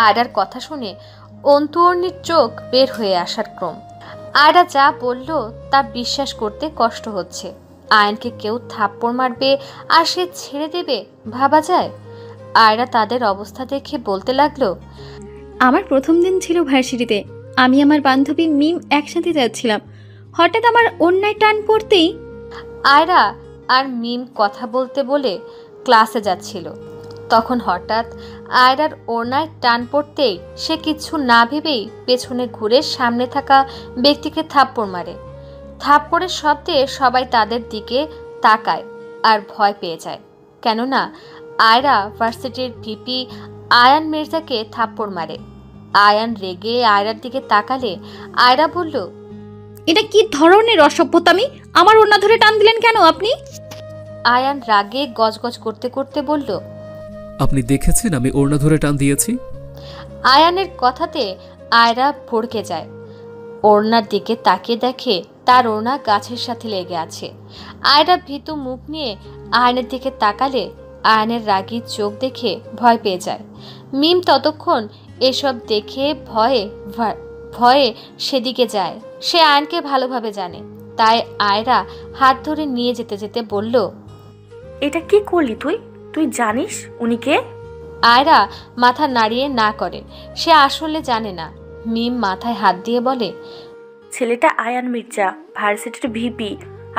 আয়রার কথা শুনে অন্তুর্ণীর চোখ বের হয়ে আসার ক্রম। আয়রা যা বলল তা বিশ্বাস করতে কষ্ট হচ্ছে। আয়নকে কেউ থাপ্পড় মারবে আর সে ছেড়ে দেবে, ভাবা যায়? আয়রা তাদের অবস্থা দেখে বলতে লাগলো, আমার প্রথম দিন ছিল ভার্সিটিতে। আমি আমার বান্ধবী মিম একসাথে যাচ্ছিলাম, হঠাৎ আমার অন্যায় টান পড়তেই। আয়রা আর মিম কথা বলতে বলে ক্লাসে যাচ্ছিল। তখন হঠাৎ আয়রার ওড়নায় টান পড়তেই সে কিছু না ভেবেই পেছনে ঘুরে সামনে থাকা ব্যক্তিকে থাপ্পড় মারে। থাপ্পড়ের শব্দে সবাই তাদের দিকে তাকায় আর ভয় পেয়ে যায়, কেননা আয়রা ভার্সিটির ভিপি আয়ান মির্জাকে থাপ্পড় মারে। আয়ান রেগে আয়রার দিকে তাকালে আয়রা বলল, এটা কি ধরনের অসভ্যতামি? আমার ওড়না ধরে টান দিলেন কেন আপনি? আয়ান রাগে গজগজ করতে করতে বলল, আপনি দেখেছেন আমি ওড়না ধরে টান দিয়েছি? আয়ানের কথাতে আয়রা ভড়কে যায়। ওড়নার দিকে তাকিয়ে দেখে তার ওড়না গাছের সাথে লেগে আছে। আয়রা ভীতু মুখ নিয়ে আয়নের দিকে তাকালে আয়নের রাগী চোখ দেখে ভয় পেয়ে যায়। মিম ততক্ষণ এসব দেখে ভয়ে ভয়ে সেদিকে যায়। সে আয়নকে ভালোভাবে জানে, তাই আয়রা হাত ধরে নিয়ে যেতে যেতে বলল, এটা কি করলি তুই? তুই জানিস উনি কে? আয়রা মাথা নাড়িয়ে না করে, সে আসলে জানে না। মিম মাথায় হাত দিয়ে বলে, ছেলেটা আয়ান মির্জা, ভার্সিটির ভিপি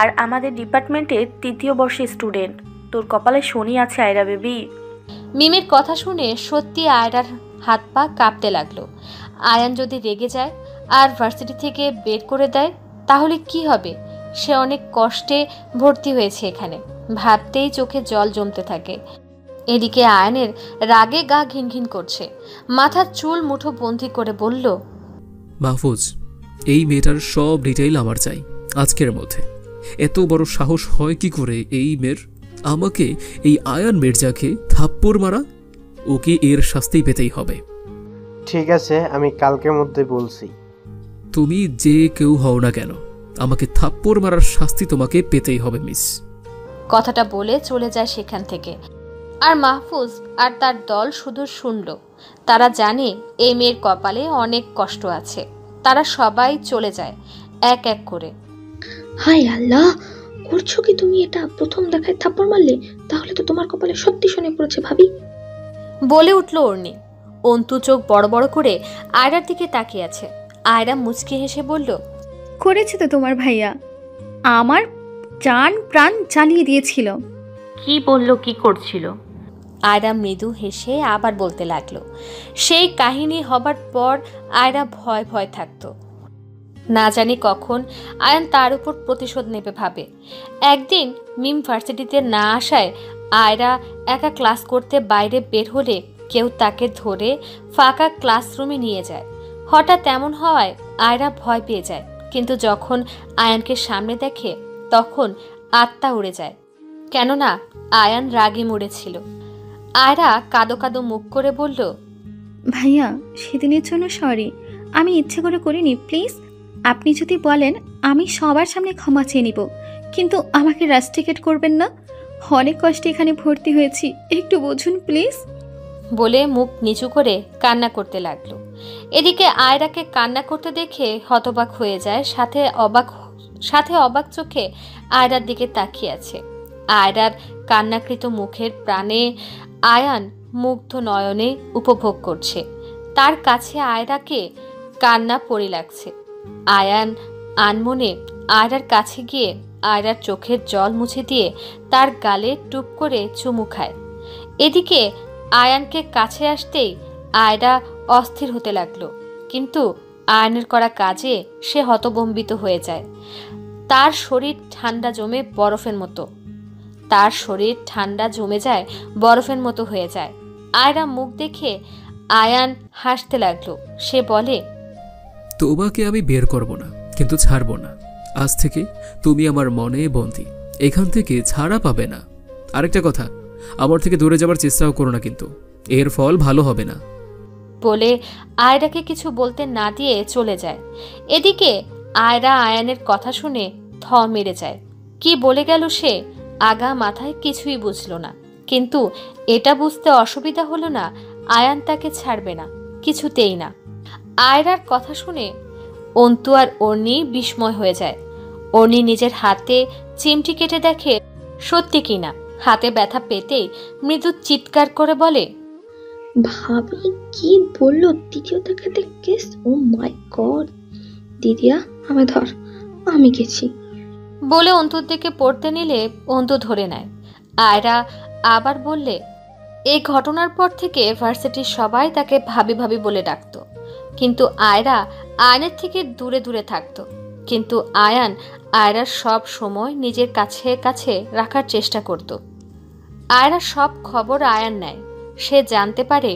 আর আমাদের ডিপার্টমেন্টের 3য় বর্ষের স্টুডেন্ট। তোর কপালে শনি আছে আয়রা বেবি। মিমের কথা শুনে সত্যি আয়রার হাত পা কাঁপতে লাগলো। আয়ান যদি রেগে যায় আর ভার্সিটি থেকে বের করে দেয় তাহলে কি হবে? সে অনেক কষ্টে ভর্তি হয়েছে এখানে, ভাবতেই চোখে জল জমতে থাকে। এদিকে আয়নের রাগে গা ঘিনঘিন করছে, মাথার চুল মুঠো বন্দি করে বলল, মাহফুজ, এই মেয়েটার সব ডিটেইল আমার চাই আজকের মধ্যে। এত বড় সাহস হয় কি করে এই মেয়ের? আমাকে এই আয়ান মির্জাকে থাপ্পড় মারা? ওকে এর শাস্তি পেতেই হবে। ঠিক আছে, আমি কালকের মধ্যে বলছি। তুমি যে কেউ হও না কেন, আমাকে থাপ্পড় মারার শাস্তি তোমাকে পেতেই হবে মিস। কথাটা বলে চলে যায় সেখান থেকে। আর মাহফুজ আর তার দল শুধু শুনল। তারা জানে এই মেয়ের কপালে অনেক কষ্ট আছে। তারা সবাই চলে যায় এক এক করে। হায় আল্লাহ, করছো কি তুমি এটা? প্রথম দেখায় থাপ্পড় মারলে? তাহলে তো তোমার কপালে সত্যি শনি পড়েছে ভাবি, বলে উঠল অর্ণি। অন্তু চোখ বড় বড় করে আয়রার দিকে তাকিয়ে আছে। আয়রা মুচকি হেসে বলল, করেছে তো তোমার ভাইয়া, আমার জান প্রাণ জ্বালিয়ে দিয়েছিল। কি বললো, কি করছিল? আয়রা মৃদু হেসে আবার বলতে লাগলো। সেই কাহিনী হবার পর আয়রা ভয় ভয় থাকতো। না জানি কখন আয়ান তার উপর প্রতিশোধ নেবে ভাবে। একদিন মিম ভার্সিটিতে না আসায় আয়রা একা ক্লাস করতে বাইরে বের হলে কেউ তাকে ধরে ফাঁকা ক্লাসরুমে নিয়ে যায়। হঠাৎ এমন হওয়ায় আয়রা ভয় পেয়ে যায়, কিন্তু যখন আয়ানকে সামনে দেখে তখন আত্মা উড়ে যায়, কেননা আয়ান রাগে মরেছিল। আয়রা কাদো কাদো মুখ করে বলল, ভাইয়া, সেদিনের জন্য সরি, আমি ইচ্ছে করে করিনি। প্লিজ আপনি যদি বলেন আমি সবার সামনে ক্ষমা চেয়ে নিব, কিন্তু আমাকে রাস্টিকেট করবেন না। অনেক কষ্টে এখানে ভর্তি হয়েছি, একটু বুঝুন প্লিজ। বলে মুখ নিচু করে কান্না করতে লাগলো। এদিকে আয়রাকে কান্না করতে দেখে হতবাক হয়ে যায়, সাথে অবাক চোখে আয়রার দিকে তাকিয়ে আছে। আয়রার কান্নাকৃত মুখের প্রাণে আয়ান মুগ্ধ নয়নে উপভোগ করছে। তার কাছে আয়রাকে কান্না পড়ে লাগছে। আয়ান আনমনে আয়রার কাছে গিয়ে আয়রার চোখের জল মুছে দিয়ে তার গালে টুপ করে চুমু খায়। এদিকে আয়ানকে কাছে আসতেই আয়রা অস্থির হতে লাগলো, কিন্তু আয়নের করা কাজে সে হতবম্বিত হয়ে যায়। তার শরীর ঠান্ডা জমে বরফের মতো হয়ে যায়। আয়রা মুখ দেখে আয়ান হাসতে লাগলো। সে বলে, তোমাকে আমি বের করব না, কিন্তু ছাড়ব না। আজ থেকে তুমি আমার মনে বন্দী, এখান থেকে ছাড়া পাবে না। আরেকটা কথা, আমার থেকে দূরে যাবার চেষ্টাও করো না, কিন্তু এর ফল ভালো হবে না। বলে আয়রাকে কিছু বলতে না দিয়ে চলে যায়। এদিকে আয়রা আয়ানের কথা শুনে থ মেরে যায়। কি বলে গেল সে আগা মাথায় কিছুই বুঝল না, কিন্তু এটা বুঝতে অসুবিধা হলো না আয়ান তাকে ছাড়বে না। কিছুতেই না। আয়রার কথা শুনে অন্তু আর অর্ণি বিস্ময় হয়ে যায়। অর্ণি নিজের হাতে চিমটি কেটে দেখে সত্যি কিনা। হাতে ব্যথা পেতেই মৃদু চিৎকার করে বলে, ভাবি কি বললো? দ্বিতীয় দেখাতে কেস? ও মাই গড! দিদিয়া আমায় ধর, আমি গেছি। বলে অন্তুর দিকে পড়তে নিলে অন্তু ধরে নেয়। আয়রা আবার বললে, এই ঘটনার পর থেকে ভার্সিটির সবাই তাকে ভাবি ভাবি বলে ডাকতো, কিন্তু আয়রা আয়নের থেকে দূরে দূরে থাকতো। কিন্তু আয়ান আয়রার সব সময় নিজের কাছে কাছে রাখার চেষ্টা করত। আয়রার সব খবর আয়ান নেয়। সে জানতে পারে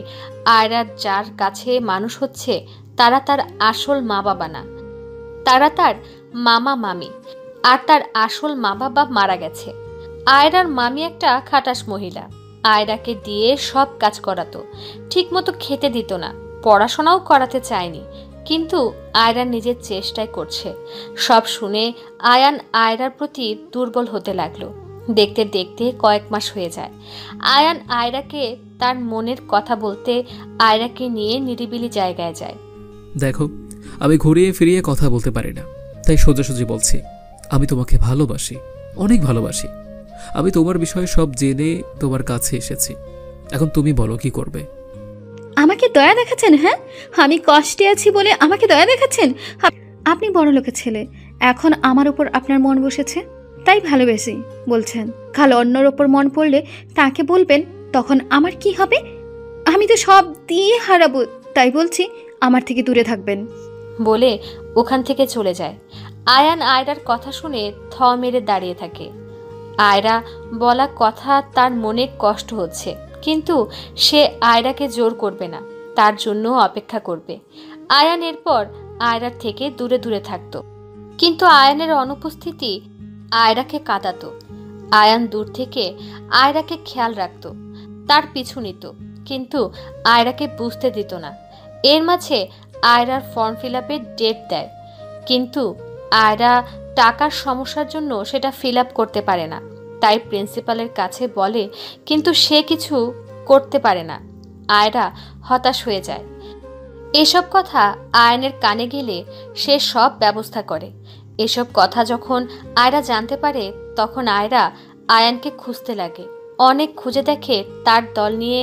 আয়রার যার কাছে মানুষ হচ্ছে তারা তার আসল মা বাবা না, তারা তার মামা মামি, আর তার আসল মা বাবা মারা গেছে। আয়রার মামি একটা খাটাস মহিলা। আয়রাকে দিয়ে সব কাজ করাতো, ঠিকমতো খেতে দিত না, পড়াশোনাও করাতে চায়নি, কিন্তু আয়রা নিজের চেষ্টাই করছে। সব শুনে আয়ান আয়রার প্রতি দুর্বল হতে লাগলো। দেখতে দেখতে কয়েক মাস হয়ে যায়। আয়ান আয়রাকে তার মনের কথা বলতে আয়রাকে নিয়ে নিরিবিলি জায়গায় যায়। দেখো, আমি ঘুরিয়ে ফিরিয়ে কথা বলতে পারি না, তাই সোজাসুজি বলছি, আমি তোমাকে ভালোবাসি, অনেক ভালোবাসি। আমি তোমার বিষয়ে সব জেনে তোমার কাছে এসেছি। এখন তুমি বলো কি করবে। আমাকে দয়া দেখাচ্ছেন? হ্যাঁ, আমি কষ্টে আছি বলে আমাকে দয়া দেখাচ্ছেন? আপনি বড় লোকের ছেলে, এখন আমার উপর আপনার মন বসেছে তাই ভালোবেসি বলছেন। কাল অন্যর ওপর মন পড়লে তাকে বলবেন, তখন আমার কি হবে? আমি তো সব দিয়ে হারাবো, তাই বলছি আমার থেকে দূরে থাকবেন। বলে ওখান থেকে চলে যায়। আয়ান আয়রার কথা শুনে থ মেরে দাঁড়িয়ে থাকে। আয়রা বলা কথা তার মনে কষ্ট হচ্ছে, কিন্তু সে আয়রাকে জোর করবে না, তার জন্য অপেক্ষা করবে। আয়ান এরপর আয়রার থেকে দূরে দূরে থাকতো, কিন্তু আয়ানের অনুপস্থিতি আয়রাকে কাঁদাতো। আয়ান দূর থেকে আয়রাকে খেয়াল রাখত, তার পিছু নিত, কিন্তু আয়রাকে বুঝতে দিত না। এর মাঝে আয়রার ফর্ম ফিল আপের ডেট দেয়, কিন্তু আয়রা টাকার সমস্যার জন্য সেটা ফিল আপ করতে পারে না। তাই প্রিন্সিপালের কাছে বলে, কিন্তু সে কিছু করতে পারে না। আয়রা হতাশ হয়ে যায়। এসব কথা আয়নের কানে গেলে সে সব ব্যবস্থা করে। এসব কথা যখন আয়রা জানতে পারে, তখন আয়রা আয়ানকে খুঁজতে লাগে। অনেক খুঁজে দেখে তার দল নিয়ে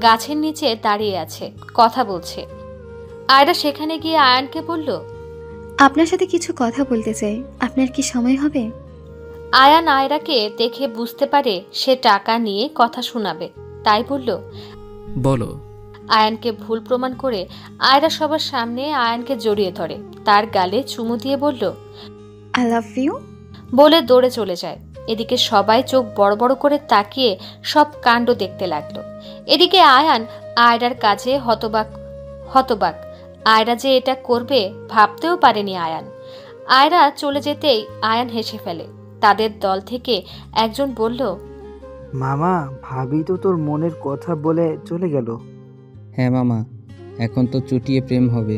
গাছের নিচে দাঁড়িয়ে আছে, কথা বলছে। আয়রা সেখানে গিয়ে আয়ানকে বলল, আপনার সাথে কিছু কথা বলতে চাই, আপনার কি সময় হবে? আয়ান আয়রাকে দেখে বুঝতে পারে সে টাকা নিয়ে কথা শোনাবে, তাই বলল, বলো। আয়ানকে ভুল প্রমাণ করে আয়রা সবার সামনে আয়ানকে জড়িয়ে ধরে, তার গালে চুমু দিয়ে বলল, আই লাভ ইউ বলে দৌড়ে চলে যায়। এদিকে সবাই চোখ বড় বড় করে তাকিয়ে সব কাণ্ড দেখতে লাগলো। এদিকে আয়ান আয়রার কাজে হতবাক। আয়রা যে এটা করবে ভাবতেও পারেনি আয়ান। আয়রা চলে যেতেই আয়ান হেসে ফেলে। তাদের দল থেকে একজন বলল, মামা, ভাবি তো তোর মনের কথা বলে চলে গেল। হ্যাঁ মামা, এখন তো চুটিয়ে প্রেম হবে।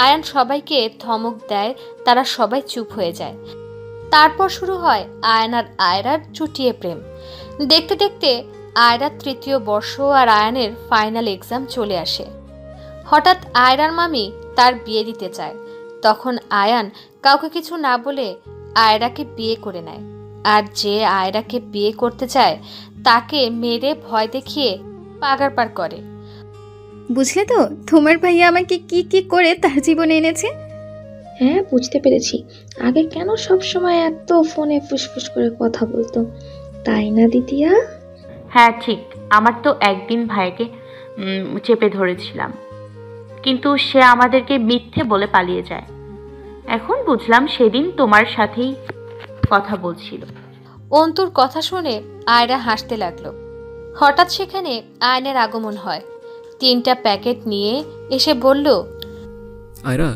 আয়ান সবাইকে ধমক দেয়, তারা সবাই চুপ হয়ে যায়। তারপর শুরু হয় আয়ান আর আয়রার চুটিয়ে প্রেম। দেখতে দেখতে আয়রার ৩য় বর্ষ আর আয়ানের ফাইনাল এক্সাম চলে আসে। হঠাৎ আয়রার মামি তার বিয়ে দিতে চায়। তখন আয়ান কাউকে কিছু না বলে আয়রাকে বিয়ে করে নেয়। আর যে আয়রাকে বিয়ে করতে চায় তাকে মেরে ভয় দেখিয়ে পাগার পার করে। বুঝলে তো তোমার ভাইয়া আমাকে কি কি করে তার জীবনে এনেছে? হ্যাঁ, বুঝতে পেরেছি। আগে কেন সব সময় এত ফোনে ফুসফুস করে কথা বলতো, তাই না দিদিয়া? হ্যাঁ ঠিক, আমার তো একদিন ভাইকে চেপে ধরেছিলাম, কিন্তু সে আমাদেরকে মিথ্যে বলে পালিয়ে যায়। এখন বুঝলাম সেদিন তোমার সাথেই কথা বলছিল। অন্তুর কথা শুনে আয়রা হাসতে লাগলো। হঠাৎ সেখানে আয়নের আগমন হয়। 3টা প্যাকেট নিয়ে এসে বলল, আয়রা,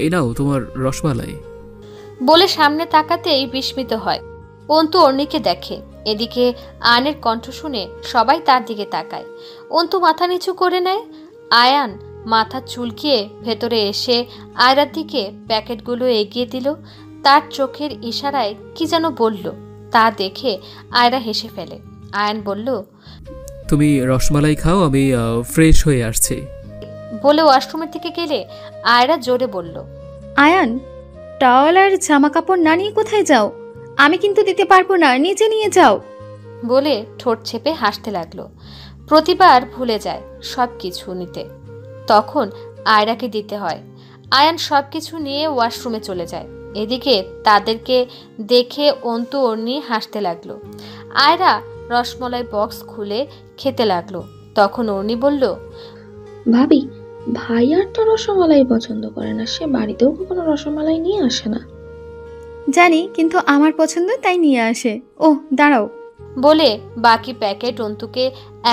এই নাও তোমার রসমালাই। বলে সামনে তাকাতেই বিস্মিত হয়। অন্তু অর্ণিকে দেখে। এদিকে আয়নের কণ্ঠ শুনে সবাই তার দিকে তাকায়। অন্তু মাথা নিচু করে নেয়। আয়ান মাথা চুলকিয়ে ভেতরে এসে আয়রার দিকে প্যাকেটগুলো এগিয়ে দিল। তার চোখের ইশারায় কি যেন বলল, তা দেখে আয়রা হেসে ফেলে। আয়ান বলল, তুমি রসমালাই খাও, আমি ফ্রেশ হয়ে আসছি। বলে ওয়াশরুমের দিকে গেলে আয়রা জোরে বলল, আয়ান, টাওয়াল আর জামা কাপড় না নিয়ে কোথায় যাও? আমি কিন্তু দিতে পারবো না, নিচে নিয়ে যাও। বলে ঠোঁট চেপে হাসতে লাগলো। প্রতিবার ভুলে যায় সব কিছু নিতে, তখন আয়রাকে দিতে হয়। আয়ান সব কিছু নিয়ে ওয়াশরুমে চলে যায়। এদিকে তাদেরকে দেখে অন্তু অর্নি হাসতে লাগলো। আয়রা রসমলাই বক্স খুলে খেতে লাগলো। তখন অর্নি বলল, ভাবি, ভাই আর তো রসমালাই পছন্দ করে না, সে বাড়িতেও কখনো রসমালাই নিয়ে আসে না। জানি, কিন্তু আমার পছন্দ তাই নিয়ে আসে। ও দাঁড়াও। বলে বাকি প্যাকেট অন্তুকে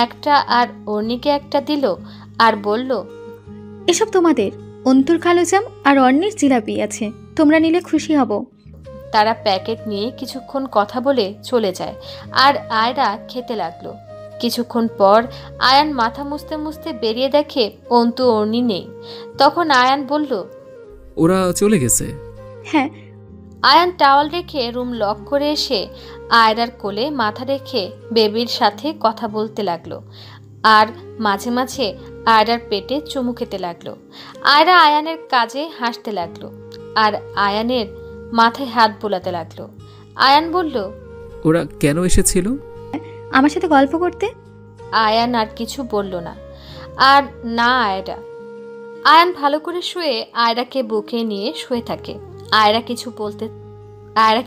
একটা আর অর্নিকে একটা দিল আর বলল, এসব তোমাদের। অন্তুর কালো জাম আর অন্যের জিলাপি আছে, তোমরা নিলে খুশি হব। তারা প্যাকেট নিয়ে কিছুক্ষণ কথা বলে চলে যায় আর আয়রা খেতে লাগলো। কিছুক্ষণ পর আয়ান মাথা মুছতে মুছতে বেরিয়ে দেখে অন্তু অর্নি নেই। তখন আয়ান বলল, ওরা চলে গেছে। হ্যাঁ। আয়ান টাওয়াল রেখে রুম লক করে এসে আয়রার কোলে মাথা রেখে বেবির সাথে কথা বলতে লাগলো আর মাঝে মাঝে আয়রার পেটে চুমু খেতে লাগলো। আয়রা আয়ানের কাজে হাসতে লাগলো আর আয়ানের মাথায় হাত বোলাতে লাগলো। আয়ান বলল, ওরা কেন এসেছিল? আমার সাথে গল্প করতে। আয়ান আর কিছু বলল না। আর না আয়রা। আয়ান ভালো করে শুয়ে আয়রাকে বুকে নিয়ে শুয়ে থাকে। আয়রা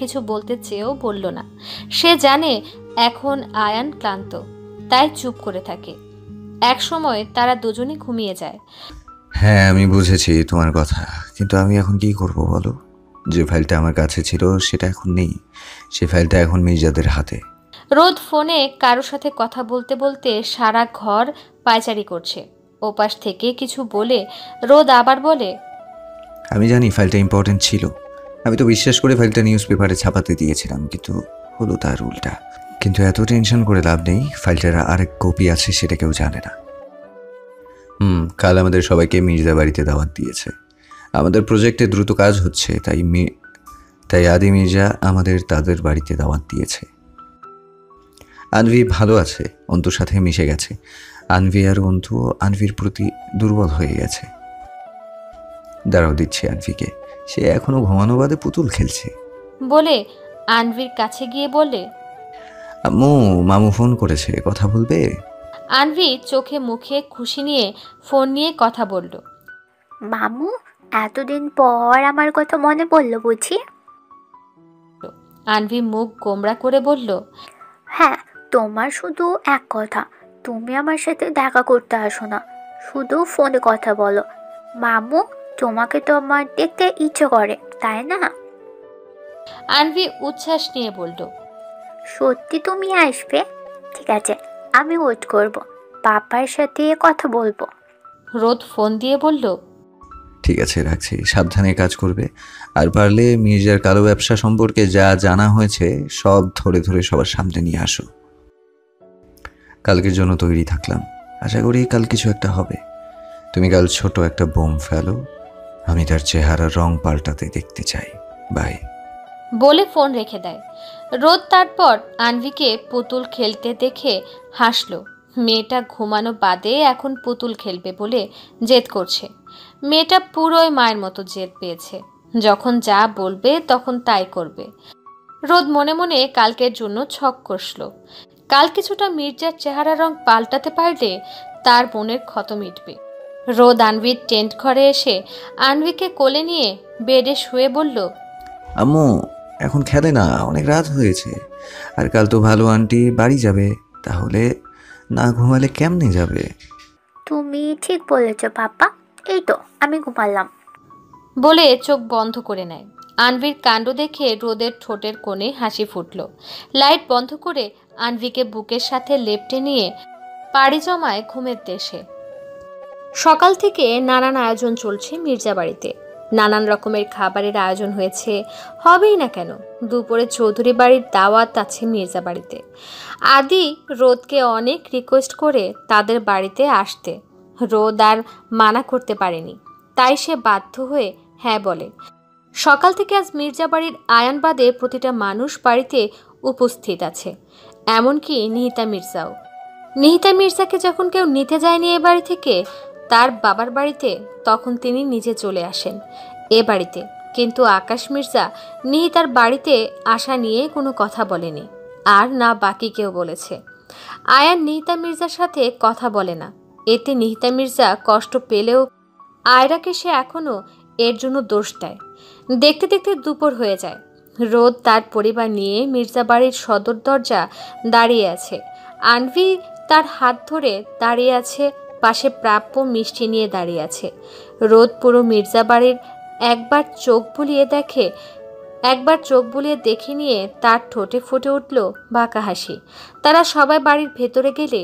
কিছু বলতে চেয়েও বলল না। সে জানে এখন আয়ান ক্লান্ত, তাই চুপ করে থাকে। এক সময় তারা দুজনই ঘুমিয়ে যায়। হ্যাঁ, আমি বুঝেছি তোমার কথা, কিন্তু আমি এখন কি করব বলো? যে ফাইলটা আমার কাছে ছিল সেটা এখন নেই। সে ফাইলটা এখন মির্জাদের হাতে। রোদ ফোনে কারোর সাথে কথা বলতে বলতে সারা ঘর পায়চারি করছে। ওপাশ থেকে কিছু বলে রোদ আবার বলে, আমি জানি ফাইলটা ইম্পর্টেন্ট ছিল। আমি তো বিশ্বাস করে ফাইলটা নিউজ পেপারে ছাপাতে দিয়েছিলাম, কিন্তু হলো তার উল্টা। কিন্তু এত টেনশন করে লাভ নেই, ফাইলটার আরেক কপি আছে সেটা কেউ জানে না। কাল আমাদের সবাইকে মির্জা বাড়িতে দাওয়াত দিয়েছে। আমাদের প্রজেক্টে দ্রুত কাজ হচ্ছে, তাই আদি মির্জা আমাদের তাদের বাড়িতে দাওয়াত দিয়েছে। আনভি ভালো আছে, অন্তুর সাথে মিশে গেছে। আনভি আর অন্তু আনভির প্রতি দুর্বল হয়ে গেছে। দাঁড়াও দিচ্ছে আনভিকে, সে এখনো ঘুমানো বাদে পুতুল খেলছে। বলে আনভির কাছে গিয়ে বলে, আম্মু, মামু ফোন করেছে, কথা বলবে? আনভি চোখে মুখে খুশি নিয়ে ফোন নিয়ে কথা বলল। মামু, এতদিন পর আমার কথা মনে পড়লো বুঝি? আনভি মুখ গোমড়া করে বলল, হ্যাঁ, তোমার শুধু এক কথা, তুমি আমার সাথে দেখা করতে আসো না, শুধু ফোনে কথা বলো। মামু, তোমাকে তো আমার দেখতে ইচ্ছে করে, তাই না? আনভি উচ্ছ্বাস নিয়ে বলল, সত্যি তুমি আসবে? ঠিক আছে, আমি ওয়েট করব, পাপার সাথে কথা বলবো। রোদ ফোন দিয়ে বলল, ঠিক আছে, রাখছি। সাবধানে কাজ করবে, আর পারলে মির্জার কালো ব্যবসা সম্পর্কে যা জানা হয়েছে সব ধরে ধরে সবার সামনে নিয়ে আসো। কালকের জন্য তৈরি থাকলাম, আশা করি কাল কিছু একটা হবে। তুমি কাল ছোট একটা বোম ফেলো, আমি তার চেহারার রং পাল্টাতে দেখতে চাই। বাই। বলে ফোন রেখে দেয়। রোদ তারপর আনভিকে পুতুল খেলতে দেখে হাসলো। মেয়েটা ঘুমানো বাদে এখন পুতুল খেলবে বলে জেদ করছে। মেয়েটা পুরোই মায়ের মতো জেদ পেয়েছে, যখন যা বলবে তখন তাই করবে। রোদ মনে মনে কালকের জন্য ছক কষলো। কাল কিছুটা মির্জার চেহারা রং পাল্টাতে পারলে তার বোনের ক্ষত মিটবে। রোদ আনভির টেন্ট ঘরে এসে আনভিকে কোলে নিয়ে বেডে শুয়ে বলল, আম্মু, এখন খেলে না, অনেক রাত হয়েছে। আর কাল তো ভালো আন্টি বাড়ি যাবে, তাহলে না ঘুমালে কেমনে যাবে? তুমি ঠিক বলেছ পাপা, এই তো আমি ঘুমালাম। বলে চোখ বন্ধ করে নেয়। আনভির কাণ্ড দেখে রোদের ঠোঁটের কোণে হাসি ফুটল। লাইট বন্ধ করে আনভিকে বুকের সাথে লেপ্টে নিয়ে পাড়ি জমায় ঘুমের দেশে। সকাল থেকে নানান আয়োজন চলছে মির্জা বাড়িতে। নানান রকমের খাবারের আয়োজন হয়েছে, হবেই না কেন। দুপুরে চৌধুরী বাড়ির দাওয়াত আছে মির্জা বাড়িতে। আদি রোদকে অনেক রিকোয়েস্ট করে তাদের বাড়িতে আসতে। রোদ আর মানা করতে পারেনি, তাই সে বাধ্য হয়ে হ্যাঁ বলে। সকাল থেকে আজ মির্জা বাড়ির আয়ান বাদে প্রতিটা মানুষ বাড়িতে উপস্থিত আছে, এমনকি নিহিতা মির্জাও। নিহিতা মির্জাকে যখন কেউ নিতে যায়নি এ বাড়ি থেকে, তার বাবার বাড়িতে, তখন তিনি নিজে চলে আসেন এ বাড়িতে। কিন্তু আকাশ মির্জা নিহিতার বাড়িতে আসা নিয়ে কোনো কথা বলেনি, আর না বাকি কেউ বলেছে। আয়ান নিহিতা মির্জার সাথে কথা বলে না। এতে নিহিতা মির্জা কষ্ট পেলেও আয়রাকে সে এখনো এর জন্য দোষ দেয়। দেখতে দেখতে দুপুর হয়ে যায়। রোদ তার পরিবার নিয়ে মির্জা বাড়ির সদর দরজা দাঁড়িয়ে আছে। আনভি তার হাত ধরে দাঁড়িয়ে আছে, পাশে প্রাপ্য মিষ্টি নিয়ে দাঁড়িয়ে আছে। রোদ পুরো মির্জা বাড়ির একবার চোখ বুলিয়ে দেখে নিয়ে তার ঠোঁটে ফুটে উঠল বাঁকা হাসি। তারা সবাই বাড়ির ভেতরে গেলে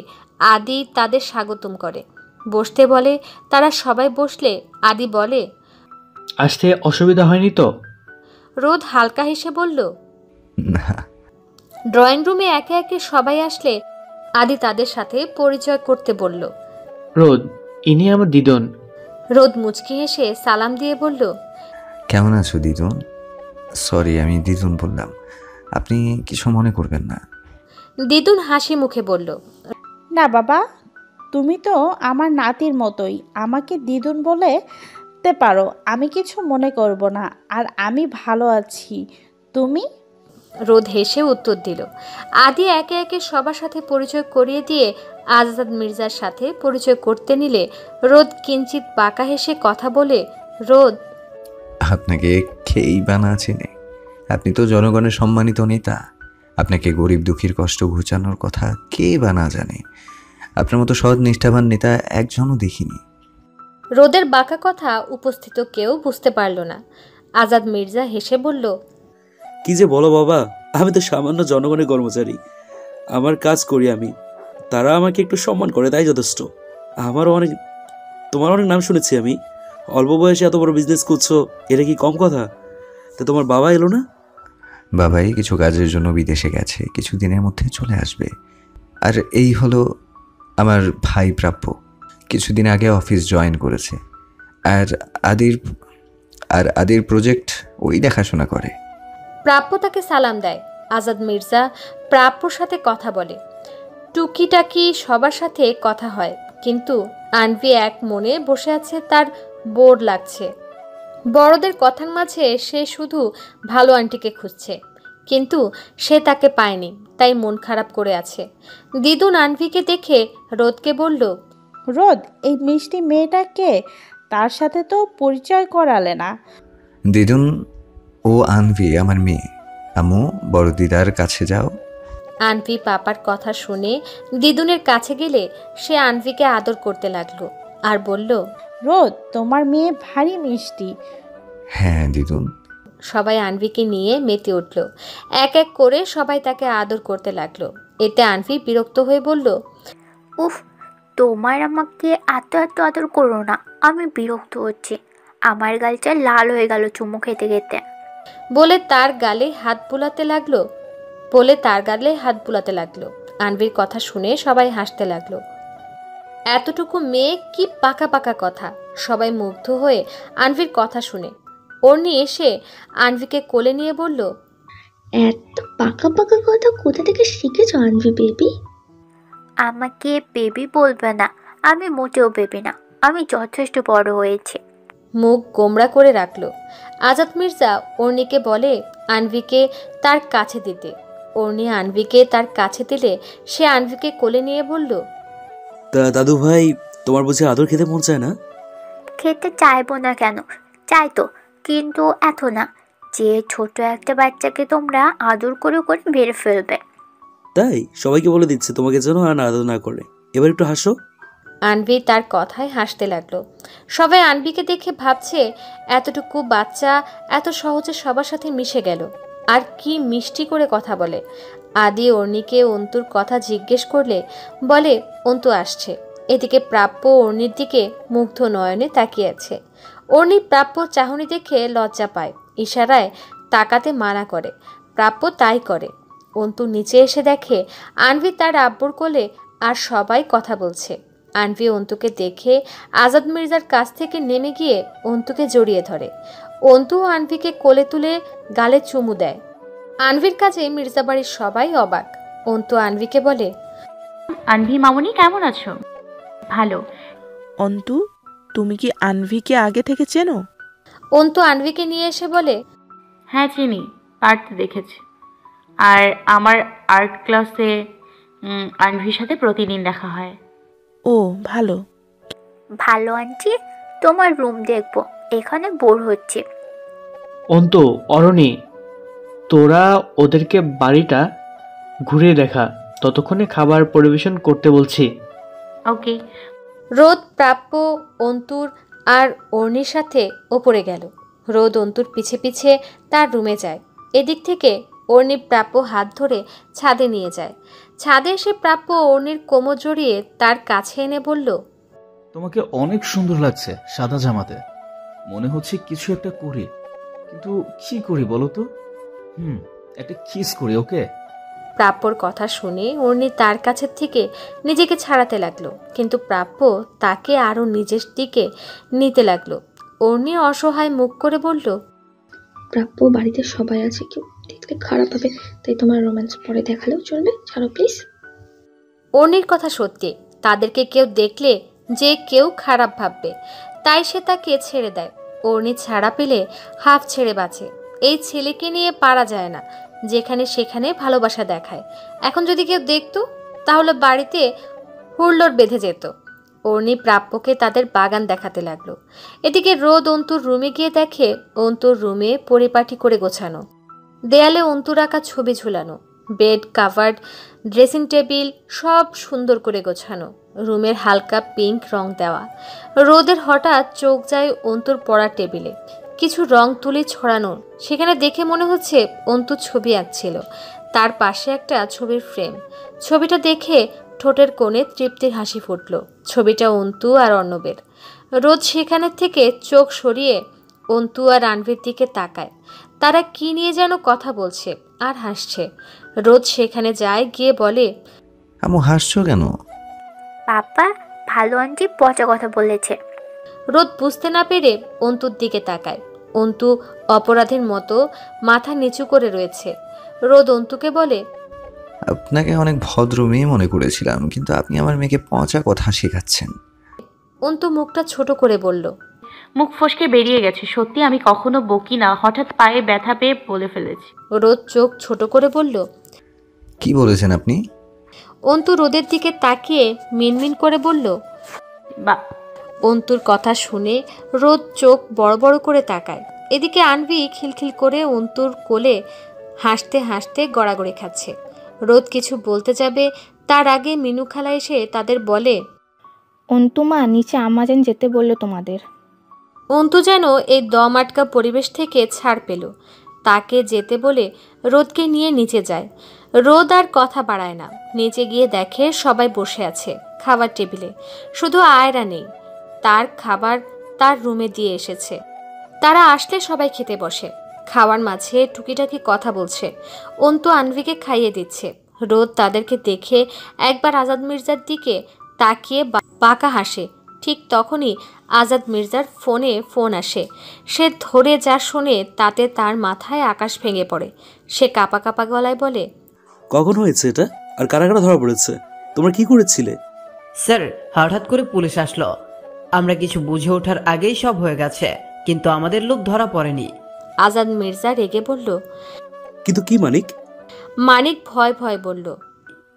আদি তাদের স্বাগতম করে, বসতে বলে। তারা সবাই বসলে আদি বলে, আসতে অসুবিধা হয়নি তো? রোদ হালকা হেসে বলল, না। ড্রয়িং রুমে একে একে সবাই আসলে আদি তাদের সাথে পরিচয় করতে বলল। রোদ, ইনি আমার দিদন। রোদ মুচকি হেসে সালাম দিয়ে বলল, কেমন আছো দিদুন? সরি, আমি দিদুন বললাম, আপনি কিছু মনে করবেন না। দিদুন হাসি মুখে বলল, না বাবা, তুমি তো আমার নাতির মতোই, আমাকে দিদুন বলতে পারো, আমি কিছু মনে করব না। আর আমি ভালো আছি, তুমি? রোদ হেসে উত্তর দিল। আদি একে একে সবার সাথে পরিচয় করিয়ে দিয়ে আজাদ মির্জার সাথে পরিচয় করতে নিলে রোদ কিঞ্চিত বাঁকা হেসে কথা বলে, রোদ, আপনাকে খেয়েই বানা চিনে? আপনি তো জনগণের সম্মানিত নেতা। আপনাকে গরিব দুঃখীর কষ্ট ঘুচানোর কথা কে বা না জানে? আপনার মতো সৎ নিষ্ঠাবান নেতা একজনও দেখিনি। রোদের বাঁকা কথা উপস্থিত কেউ বুঝতে পারল না। আজাদ মির্জা হেসে বলল, কি যে বলো বাবা, আমি তো সামান্য জনগণের কর্মচারী। আমার কাজ করি আমি, তারা আমাকে একটু সম্মান করে, তাই যথেষ্ট। তোমার অনেক নাম শুনেছি আমি। অল্প বয়সে এত বড় বিজনেস করছো, এটা কি কম কথা? তা তোমার বাবা এলো না? বাবাই কিছু কাজের জন্য বিদেশে গেছে, কিছু দিনের মধ্যে চলে আসবে। আর এই হলো আমার ভাই প্রাপ্য, কিছুদিন আগে অফিস জয়েন করেছে। আর আদির প্রজেক্ট ওই দেখাশোনা করে। প্রাপ্য তাকে সালাম দেয়। আজাদ মির্জা প্রাপ্যর সাথে কথা বলে, টুকিটাকি সবার সাথে কথা হয়। কিন্তু আনভি এক মনে বসে আছে, তার বোর লাগছে। বড়দের কথার মাঝে সে শুধু ভালো আন্টিকে খুঁজছে, কিন্তু সে তাকে পায়নি, তাই মন খারাপ করে আছে। দিদুন আনভিকে দেখে রোদকে বলল, রোদ, এই মিষ্টি মেয়েটা কে? তার সাথে তো পরিচয় করালে না। দিদুন, ও আনভি আমার মেয়ে। আম্মু, বড় দিদার কাছে যাও। আনভি পাপার কথা শুনে দিদুনের কাছে গেলে সে আনভিকে আদর করতে লাগলো আর বলল, রোদ, তোমার মেয়ে ভারী মিষ্টি। হ্যাঁ দিদুন। সবাই আনভিকে নিয়ে মেতে উঠল। এক এক করে সবাই তাকে আদর করতে লাগলো। এতে আনভি বিরক্ত হয়ে বলল, উফ, তোমার আমাকে এত আদর করো না, আমি বিরক্ত হচ্ছি। আমার গালটা লাল হয়ে গেল চুমু খেতে খেতে। বলে তার গালে হাত বুলাতে লাগলো। আনভির কথা শুনে সবাই হাসতে লাগলো। এতটুকু মেয়ে, কি পাকা পাকা কথা। সবাই মুগ্ধ হয়ে আনভির কথা শুনে। অর্নি এসে আনভিকে কোলে নিয়ে বলল, এত পাকা পাকা কথা কোথা থেকে শিখেছো আনভি বেবি? আমাকে বেবি বলবে না, আমি মোটেও বেবি না, আমি যথেষ্ট বড় হয়েছি। মুখ গোমড়া করে রাখলো। আজাদ মির্জা অর্নিকে বলে আনভিকে তার কাছে দিতে। অর্নি আনভিকে তার কাছে দিলে সে আনভিকে কোলে নিয়ে বলল, তা দাদু ভাই, তোমার বুঝি আদর খেতে মন চায় না? খেতে চাইবো না কেন, চাই তো, কিন্তু এত না যে ছোট একটা বাচ্চাকে তোমরা আদর করে করে মেরে ফেলবে। তাই সবাইকে বলে দিচ্ছে তোমাকে যেন আর আদর না করে। এবার একটু হাসো। আনভি তার কথায় হাসতে লাগলো। সবাই আনভিকে দেখে ভাবছে, এতটুকু বাচ্চা এত সহজে সবার সাথে মিশে গেল, আর কি মিষ্টি করে কথা বলে। আদি অর্নিকে অন্তুর কথা জিজ্ঞেস করলে বলে অন্তু আসছে। এদিকে প্রাপ্য অর্নির দিকে মুগ্ধ নয়নে তাকিয়ে আছে। অর্নি প্রাপ্য চাহনি দেখে লজ্জা পায়, ইশারায় তাকাতে মানা করে। প্রাপ্য তাই করে। অন্তু নিচে এসে দেখে আনভি তার আব্বুর কোলে, আর সবাই কথা বলছে। আনভি অন্তুকে দেখে আজাদ মির্জার কাছ থেকে নেমে গিয়ে অন্তুকে জড়িয়ে ধরে। অন্তু আনভিকে কোলে তুলে গালে চুমু দেয়। আনভির কাছে মির্জা বাড়ির সবাই অবাক। অন্তু আনভিকে বলে, আনভি মামুনি কেমন আছো? ভালো। অন্তু, তুমি কি আনভিকে আগে থেকে চেনো? অন্তু আনভিকে নিয়ে এসে বলে, হ্যাঁ চিনি, পারতে দেখেছি। আর আমার আর্ট ক্লাসে আনভির সাথে প্রতিদিন দেখা হয়। ও ভালো। ভালো আন্টি, তোমার রুম দেখবো, এখানে বোর হচ্ছে। অন্তু, অরণি, তোরা ওদেরকে বাড়িটা ঘুরে দেখা, ততক্ষণে খাবার পরিবেশন করতে বলছি। ওকে। রোদ, প্রাপ্য, অন্তুর আর অর্ণির সাথে ওপরে গেল। রোদ অন্তুর পিছে পিছে তার রুমে যায়। এদিক থেকে অর্ণি প্রাপ্য হাত ধরে ছাদে নিয়ে যায়। ছাদে এসে প্রাপ্য অর্ণির কোমর জড়িয়ে তার কাছে এনে বলল, তোমাকে অনেক সুন্দর লাগছে সাদা জামাতে। মনে হচ্ছে কিছু একটা করি, কিন্তু কি করি বলো তো? একটা কিস করি, ওকে? প্রাপ্যর কথা শুনে অর্ণি তার কাছের থেকে নিজেকে ছাড়াতে লাগলো, কিন্তু প্রাপ্য তাকে আরো নিজের দিকে নিতে লাগলো। অর্ণি অসহায় মুখ করে বলল, প্রাপ্য, বাড়িতে সবাই আছে, কেউ দেখলে খারাপ হবে, তাই তোমার রোম্যান্স পরে দেখালেও চলবে, ছাড়ো প্লিজ। অর্ণির কথা সত্যি, তাদেরকে কেউ দেখলে যে কেউ খারাপ ভাববে, তাই সে তাকে ছেড়ে দেয়। অর্ণি ছাড়া পেলে হাফ ছেড়ে বাঁচে। এই ছেলেকে নিয়ে পারা যায় না, যেখানে সেখানে ভালোবাসা দেখায়। এখন যদি কেউ দেখতো তাহলে বাড়িতে হুড়লোড় বেঁধে যেত। অর্ণি প্রাপ্যকে তাদের বাগান দেখাতে লাগলো। এদিকে রোদ অন্তুর রুমে গিয়ে দেখে অন্তুর রুমে পরিপাটি করে গোছানো, দেয়ালে অন্তুর আঁকা ছবি ঝুলানো, বেড কাভার্ড, ড্রেসিং টেবিল সব সুন্দর করে গোছানো, রুমের হালকা পিঙ্ক রং দেওয়া। রোদের হঠাৎ চোখ যায় অন্তুর পড়ার টেবিলে কিছু রং তুলি ছড়ানো। সেখানে দেখে মনে হচ্ছে অন্তু ছবি আঁকছিল। তার পাশে একটা ছবির ফ্রেম। ছবিটা দেখে ঠোঁটের কোণে তৃপ্তির হাসি ফুটল। ছবিটা অন্তু আর অর্ণবের। রোদ সেখানে থেকে চোখ সরিয়ে অন্তু আর আনভির দিকে তাকায়। তারা কি নিয়ে যেন কথা বলছে আর হাসছে। রোদ সেখানে যায়, গিয়ে বলে, আম্মু হাসছো কেন? পাপা, ভালো আন্টি পচা কথা বলেছে। রোদ বুঝতে না পেরে অন্তুর দিকে তাকায়। অন্তু অপরাধীর মতো মাথা নিচু করে রয়েছে। রোদ অন্তুকে বলে, আপনাকে অনেক ভদ্র মেয়ে মনে করেছিলাম, কিন্তু আপনি আমার মেয়েকে পচা কথা শেখাচ্ছেন। অন্তু মুখটা ছোট করে বলল, মুখ ফসকে বেরিয়ে গেছে, সত্যি আমি কখনো বকি না, হঠাৎ পায়ে ব্যথা পেয়ে বলে ফেলেছি। রোদ চোখ ছোট করে বলল, কি বলেছেন আপনি? অন্তু রোদের দিকে তাকিয়ে মিনমিন করে বলল, বা। অন্তুর কথা শুনে রোদ চোখ বড় বড় করে তাকায়। এদিকে আনভি খিলখিল করে অন্তুর কোলে হাসতে হাসতে গড়াগড়ি খাচ্ছে। রোদ কিছু বলতে যাবে, তার আগে মিনু খালা এসে তাদের বলে, অন্তুমা নিচে আমাজন যেতে বললো তোমাদের। অন্তু যেন এই দম আটকা পরিবেশ থেকে ছাড় পেল। তাকে যেতে বলে রোদকে নিয়ে নিচে যায়। রোদ আর কথা বাড়ায় না। নিচে গিয়ে দেখে সবাই বসে আছে খাবার টেবিলে, শুধু আয়রা নেই। তার খাবার তার রুমে দিয়ে এসেছে। তারা আসলে সবাই খেতে বসে। খাওয়ার মাঝে টুকিটাকি কথা বলছে। অন্তু আনভিকে খাইয়ে দিচ্ছে। রোদ তাদেরকে দেখে একবার আজাদ মির্জার দিকে তাকিয়ে বাঁকা হাসে। ঠিক তখনই আজাদ মির্জার ফোন আসে। সে ধরে যা শোনে তাতে তার মাথায় আকাশ ভেঙে পড়ে। সে কাঁপা কাঁপা গলায় বলে, কখন হয়েছে এটা, আর কারা কারা ধরা পড়েছে? তোমরা কি করেছিলে? স্যার, হঠাৎ করে পুলিশ আসলো, আমরা কিছু বুঝে ওঠার আগেই সব হয়ে গেছে, কিন্তু আমাদের লোক ধরা পড়েনি। আজাদ মির্জা রেগে বলল। কিন্তু কি মানিক? মানিক ভয় ভয় বলল,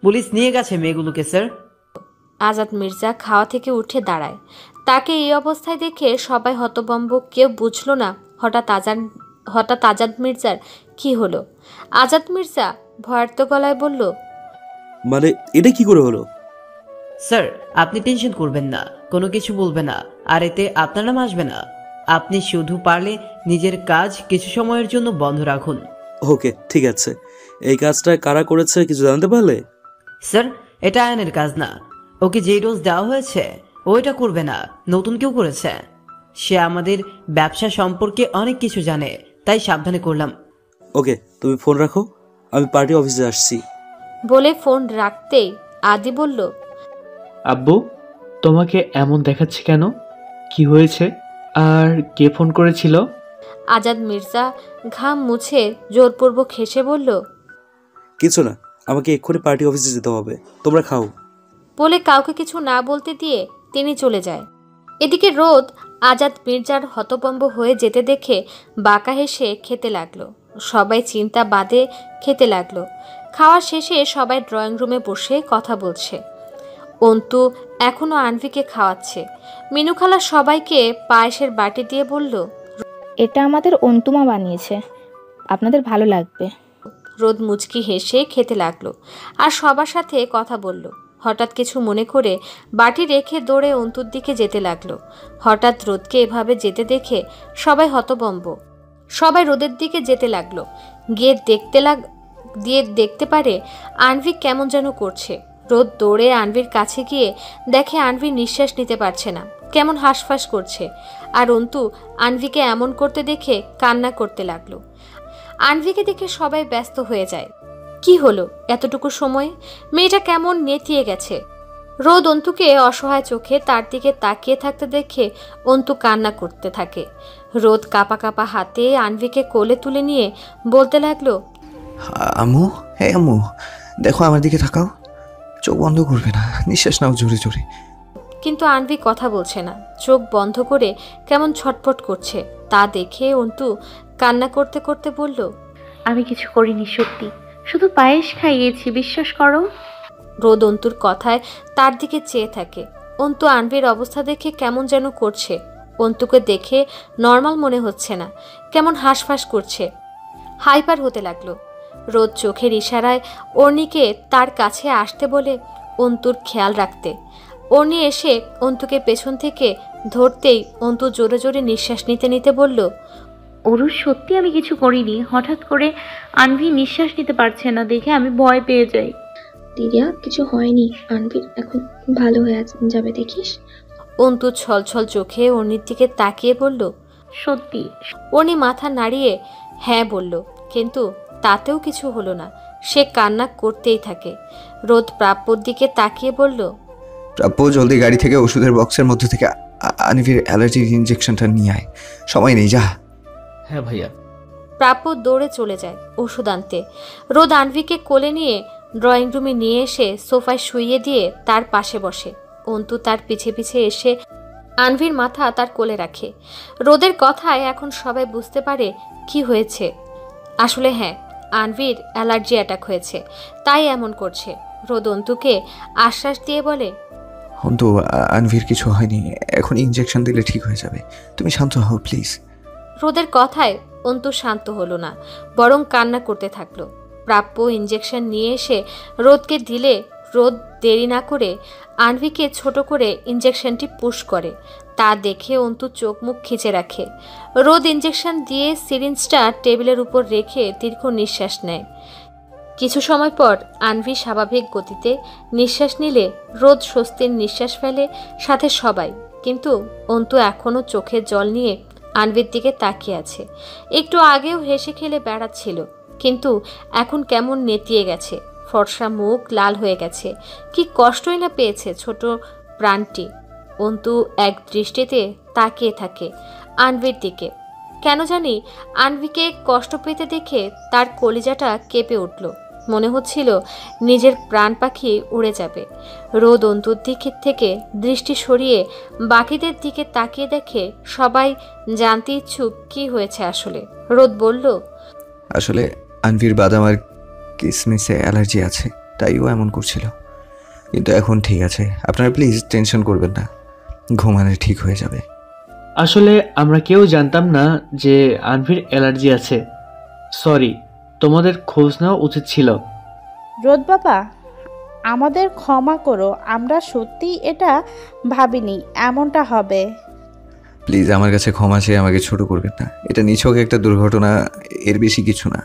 পুলিশ নিয়ে গেছে মেয়েগুলোকে স্যার। আজাদ মির্জা খাওয়া থেকে উঠে দাঁড়ায়। তাকে এই অবস্থায় দেখে সবাই হতভম্ব। কেউ বুঝল না হঠাৎ আজাদ মির্জার কি হলো। আজাদ মির্জা ভয়ার্ত গলায় বলল, মানে এটা কি করে হলো? স্যার, আপনি টেনশন করবেন না, কোনো কিছু বলবে না, আর এতে আপনার নাম আসবে না। আপনি শুধু পারলে নিজের কাজ কিছু সময়ের জন্য বন্ধ রাখুন। ওকে, ঠিক আছে। এই কাজটা কারা করেছে কিছু জানতে পারলে? স্যার, এটা আয়নের কাজ না। ওকে যেই ডোজ দেওয়া হয়েছে ও এটা করবে না, নতুন কেউ করেছে। সে আমাদের ব্যবসা সম্পর্কে অনেক কিছু জানে, তাই সাবধানে করলাম। ওকে, তুমি ফোন রাখো, আমি পার্টি অফিসে আসছি। বলে ফোন রাখতেই আদি বলল, আব্বু, তোমাকে এমন দেখাচ্ছে কেন? কি হয়েছে? আর কে ফোন করেছিল? আজাদ মির্জা ঘাম মুছে জোরপূর্বক হেসে বলল, কিছু না, আমাকে এক্ষুনি পার্টি অফিসে যেতে হবে, তোমরা খাও। বলে কাউকে কিছু না বলতে দিয়ে তিনি চলে যায়। এদিকে রোদ আজাদ মির্জার হতভম্ব হয়ে যেতে দেখে বাঁকা হেসে খেতে লাগলো। সবাই চিন্তা বাদে খেতে লাগলো। খাওয়া শেষে সবাই ড্রয়িং রুমে বসে কথা বলছে। অন্তু এখনো আনভিকে খাওয়াচ্ছে। মিনু খালা সবাইকে পায়েসের বাটি দিয়ে বলল, এটা আমাদের অন্তুমা বানিয়েছে, আপনাদের ভালো লাগবে। রোদ মুচকি হেসে খেতে লাগলো আর সবার সাথে কথা বলল। হঠাৎ কিছু মনে করে বাটি রেখে দৌড়ে অন্তুর দিকে যেতে লাগলো। হঠাৎ রোদকে এভাবে যেতে দেখে সবাই হতভম্ব। সবাই রোদের দিকে যেতে লাগলো। গিয়ে দেখতে পারে আনভি কেমন যেন করছে। রোদ দৌড়ে আনভির কাছে গিয়ে দেখে আনভি নিঃশ্বাস নিতে পারছে না, কেমন হাঁসফাঁস করছে। আর অন্তু আনভিকে এমন করতে দেখে কান্না করতে লাগলো। আনভিকে দেখে সবাই ব্যস্ত হয়ে যায়। কি হলো এতটুকু সময়ে? মেয়েটা কেমন নেতিয়ে গেছে। রোদ অন্তুকে অসহায় চোখে তার দিকে তাকিয়ে থাকতে দেখে অন্তু কান্না করতে থাকে। রোদ কাঁপা কাঁপা হাতে আনভিকে কোলে তুলে নিয়ে বলতে লাগলো, আম্মু, হ্যাঁ আম্মু, দেখো আমার দিকে তাকাও, চোখ বন্ধ করবে না, নিঃশ্বাস নাও জোরে জোরে। কিন্তু আনভি কথা বলছে না, চোখ বন্ধ করে কেমন ছটফট করছে। তা দেখে অন্তু কান্না করতে করতে বলল, আমি কিছু করিনি, সত্যি শুধু পায়েস খাইয়েছি, বিশ্বাস করো। রোদ অন্তুর কথায় তার দিকে চেয়ে থাকে। অন্তু আনভির অবস্থা দেখে কেমন যেন করছে। অন্তুকে দেখে নর্মাল মনে হচ্ছে না, কেমন হাঁসফাঁস করছে, হাইপার হতে লাগলো। রোদ চোখের ইশারায় অর্ণিকে তার কাছে আসতে বলে অন্তুর খেয়াল রাখতে। অর্ণি এসে অন্তুকে পেছন থেকে ধরতেই অন্তু জোরে জোরে নিঃশ্বাস নিতে নিতে বলল, অরু, সত্যি আমি কিছু করিনি। হঠাৎ করে আনভি নিঃশ্বাস নিতে পারছে না দেখে আমি ভয় পেয়ে যাই। দিদিয়া, কিছু হয়নি, আনভির এখন ভালো হয়ে যাবে, দেখিস। অন্তু ছলছল চোখে অর্ণির দিকে তাকিয়ে বলল, সত্যি? অর্ণি মাথা নাড়িয়ে হ্যাঁ বলল, কিন্তু তাতেও কিছু হলো না। সে কান্না করতেই থাকে। রোদ প্রাপ্যর দিকে তাকিয়ে বলল, প্রাপ্য, জলদি গাড়ি থেকে ওষুধের বক্সের মধ্যে থেকে আনভির অ্যালার্জির ইঞ্জেকশনটা নিয়ে আয়, সময় নেই, যা। হ্যাঁ ভাইয়া। প্রাপ্য দৌড়ে চলে যায় ওষুধ আনতে। রোদ আনভিকে কোলে নিয়ে ড্রয়িং রুমে নিয়ে এসে সোফায় শুইয়ে দিয়ে তার পাশে বসে। অন্তু তার পিছে পিছে এসে আনভির মাথা তার কোলে রাখে। রোদের কথায় এখন সবাই বুঝতে পারে কি হয়েছে। আসলে হ্যাঁ, আনভির অ্যালার্জি অ্যাটাক হয়েছে, তাই এমন করছে। রোদ অন্তুকে আশ্বাস দিয়ে বলে, অন্তু, আনভির কিছু হয়নি, এখন ইঞ্জেকশন দিলে ঠিক হয়ে যাবে, তুমি শান্ত হও প্লিজ। রোদের কথায় অন্তু শান্ত হলো না, বরং কান্না করতে থাকলো। প্রাপ্য ইঞ্জেকশন নিয়ে এসে রোদকে দিলে রোদ দেরি না করে আনভিকে ছোট করে ইঞ্জেকশনটি পুশ করে। তা দেখে অন্তু চোখ মুখ খিচে রাখে। রোদ ইঞ্জেকশন দিয়ে সিরিঞ্জটা টেবিলের উপর রেখে দীর্ঘ নিঃশ্বাস নেয়। কিছু সময় পর আনভি স্বাভাবিক গতিতে নিঃশ্বাস নিলে রোদ স্বস্তির নিঃশ্বাস ফেলে, সাথে সবাই। কিন্তু অন্তু এখনও চোখের জল নিয়ে আনভির দিকে তাকিয়ে আছে। একটু আগেও হেসে খেলে বেড়াচ্ছিল, কিন্তু এখন কেমন নেতিয়ে গেছে। ফর্সা মুখ লাল হয়ে গেছে। কি কষ্টই না পেয়েছে ছোট প্রাণটি। অন্তু এক দৃষ্টিতে তাকিয়ে থাকে আনভির দিকে। কেন জানি আনভিকে কষ্ট পেতে দেখে তার কলিজাটা কেঁপে উঠল। মনে হচ্ছিল নিজের প্রাণ পাখি উড়ে যাবে। রোদ অন্তুর দিকে থেকে দৃষ্টি সরিয়ে বাকিদের দিকে তাকিয়ে দেখে সবাই জানতে ইচ্ছুক কি হয়েছে আসলে। রোদ বলল, আসলে আনভির বাদাম আর কিসমিসে অ্যালার্জি আছে, তাই ও এমন করছিল, কিন্তু এখন ঠিক আছে, আপনারা প্লিজ টেনশন করবেন না, ঘুমালে ঠিক হয়ে যাবে। আসলে আমরা কেউ জানতাম না যে আনভির অ্যালার্জি আছে। সরি, তোমাদের খোঁজ নেওয়া উচিত ছিল। রোদ বাবা, আমাদের ক্ষমা করো, আমরা সত্যি এটা ভাবিনি এমনটা হবে। প্লিজ আমার কাছে ক্ষমা চেয়ে আমাকে ছোট করবেন না, এটা নিছক একটা দুর্ঘটনা, এর বেশি কিছু না।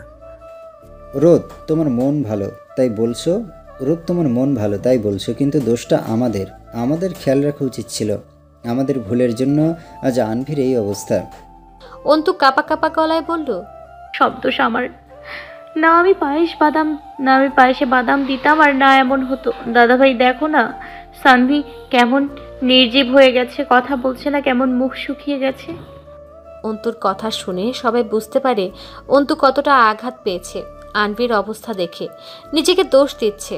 রোদ, তোমার মন ভালো তাই বলছো, রোদ তোমার মন ভালো তাই বলছো, কিন্তু দোষটা আমাদের খেয়াল রাখা উচিত ছিল। আমাদের ভুলের জন্য আজ আনভির এই অবস্থা। অন্তু কাপা কাপা গলায় বলল, সব দোষ আমার। না আমি পায়েসে বাদাম দিতাম আর না এমন হতো। দাদাভাই দেখো না, সানভি কেমন নির্জীব হয়ে গেছে, কথা বলছে না, কেমন মুখ শুকিয়ে গেছে। অন্তুর কথা শুনে সবাই বুঝতে পারে অন্তু কতটা আঘাত পেয়েছে। আনভির অবস্থা দেখে নিজেকে দোষ দিচ্ছে।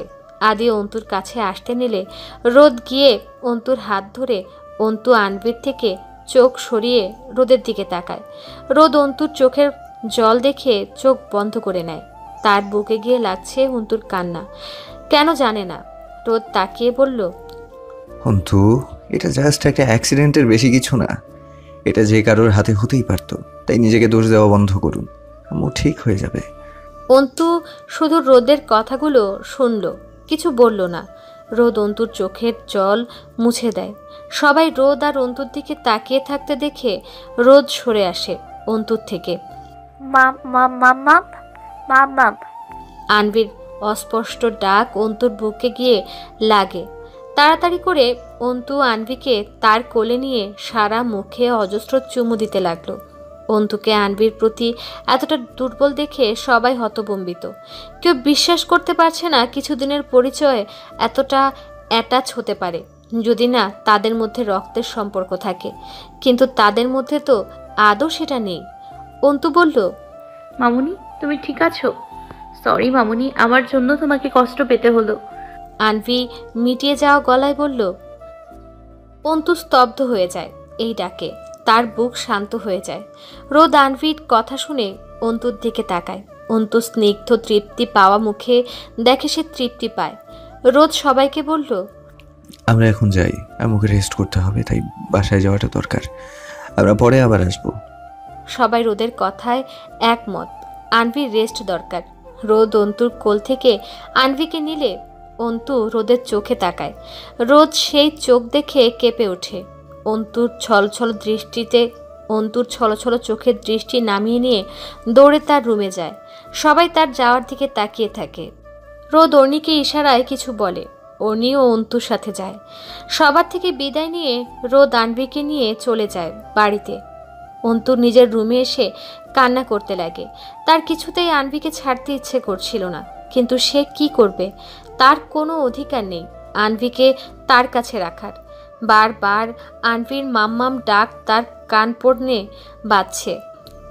আদি অন্তুর কাছে আসতে নিলে রোদ গিয়ে অন্তুর হাত ধরে অন্তু আনভির থেকে চোখ সরিয়ে রোদের দিকে তাকায়। রোদ অন্তুর চোখের জল দেখে চোখ বন্ধ করে নেয়। তার বুকে গিয়ে লাগছে অন্তুর কান্না, কেন জানে না। রোদ তাকিয়ে বলল, অন্তু, এটা জাস্ট একটা অ্যাক্সিডেন্টের বেশি কিছু না। এটা যে কারোর হাতে হতেই পারতো, তাই নিজেকে দোষ দেওয়া বন্ধ করুন। আম্মু ঠিক হয়ে যাবে। অন্তু শুধু রোদের কথাগুলো শুনল, কিছু বলল না। রোদ অন্তুর চোখের জল মুছে দেয়। সবাই রোদ আর অন্তুর দিকে তাকিয়ে থাকতে দেখে রোদ সরে আসে অন্তুর থেকে। মাম মাম মাম মাম মাম মাম। আনভির অস্পষ্ট ডাক অন্তুর বুকে গিয়ে লাগে। তাড়াতাড়ি করে অন্তু আনভিকে তার কোলে নিয়ে সারা মুখে অজস্র চুমু দিতে লাগলো। অন্তুকে আনভির প্রতি এতটা দুর্বল দেখে সবাই হতবম্বিত। কেউ বিশ্বাস করতে পারছে না কিছুদিনের পরিচয়ে এতটা অ্যাটাচ হতে পারে, যদি না তাদের মধ্যে রক্তের সম্পর্ক থাকে। কিন্তু তাদের মধ্যে তো আদৌ সেটা নেই। অন্তু বলল, মামুনি তুমি ঠিক আছো? সরি মামুনি, আমার জন্য তোমাকে কষ্ট পেতে হলো। আনভি মিটিয়ে যাওয়া গলায় বলল। অন্তু স্তব্ধ হয়ে যায় এই ডাকে, তার বুক শান্ত হয়ে যায়। রোদ আনভির কথা শুনে অন্তুর দিকে তাকায়। অন্তু স্নিগ্ধ তৃপ্তি পাওয়া মুখে দেখে সে তৃপ্তি পায়। রোদ সবাইকে বলল, আমরা এখন যাই, আমাকে রেস্ট করতে হবে, তাই বাসায় যাওয়াটা দরকার। আমরা পরে আবার আসবো। সবাই রোদের কথায় একমত, আনভির রেস্ট দরকার। রোদ অন্তুর কোল থেকে আনভিকে নিলে অন্তু রোদের চোখে তাকায়। রোদ সেই চোখ দেখে কেঁপে ওঠে। অন্তুর ছলছল চোখের দৃষ্টি নামিয়ে নিয়ে দৌড়ে তার রুমে যায়। সবাই তার যাওয়ার দিকে তাকিয়ে থাকে। রোদ অর্ণিকে ইশারায় কিছু বলে। অর্ণিও অন্তুর সাথে যায়। সবার থেকে বিদায় নিয়ে রোদ আনভিকে নিয়ে চলে যায় বাড়িতে। অন্তুর নিজের রুমে এসে কান্না করতে লাগে। তার কিছুতেই আনভিকে ছাড়তে ইচ্ছে করছিল না, কিন্তু সে কি করবে? তার কোনো অধিকার নেই আনভিকে তার কাছে রাখার। বারবার আনভির মাম্মাম ডাক তার কান পড়নে বাজছে।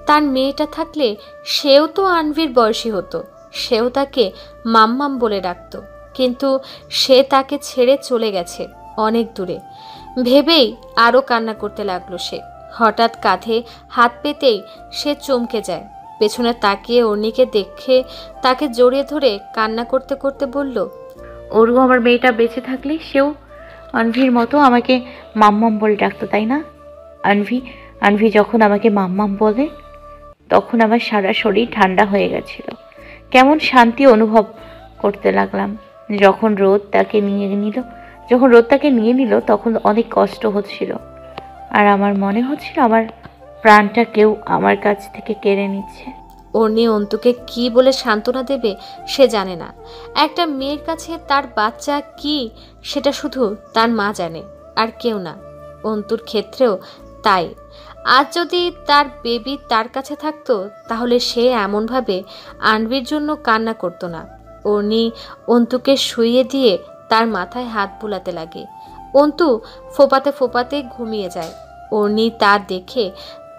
তার মেয়েটা থাকলে সেও তো আনভির বয়সী হতো, সেও তাকে মাম্মাম বলে ডাকত। কিন্তু সে তাকে ছেড়ে চলে গেছে অনেক দূরে। ভেবেই আরও কান্না করতে লাগলো সে। হঠাৎ কাঁধে হাত পেতেই সে চমকে যায়। পেছনে তাকিয়ে অর্ণিকে দেখে তাকে জড়িয়ে ধরে কান্না করতে করতে বলল, ওরও আমার মেয়েটা বেঁচে থাকলে সেও আনভির মতো আমাকে মাম্মাম বলে ডাকতো, তাই না? আনভি যখন আমাকে মাম্মাম বলে তখন আমার সারা শরীর ঠান্ডা হয়ে গেছিল। কেমন শান্তি অনুভব করতে লাগলাম। যখন রোদ তাকে নিয়ে নিল তখন অনেক কষ্ট হচ্ছিল, আর আমার মনে হচ্ছিল আমার প্রাণটা কেউ আমার কাছ থেকে কেড়ে নিচ্ছে। অর্ণি অন্তুকে কি বলে সান্ত্বনা দেবে সে জানে না। একটা মেয়ের কাছে তার বাচ্চা কি সেটা শুধু তার মা জানে, আর কেউ না। অন্তুর ক্ষেত্রেও তাই। আজ যদি তার বেবি তার কাছে থাকতো তাহলে সে এমনভাবে আনভির জন্য কান্না করতো না। অর্ণি অন্তুকে শুইয়ে দিয়ে তার মাথায় হাত বুলাতে লাগে। অন্তু ফোপাতে ফোপাতে ঘুমিয়ে যায়। অর্ণি তা দেখে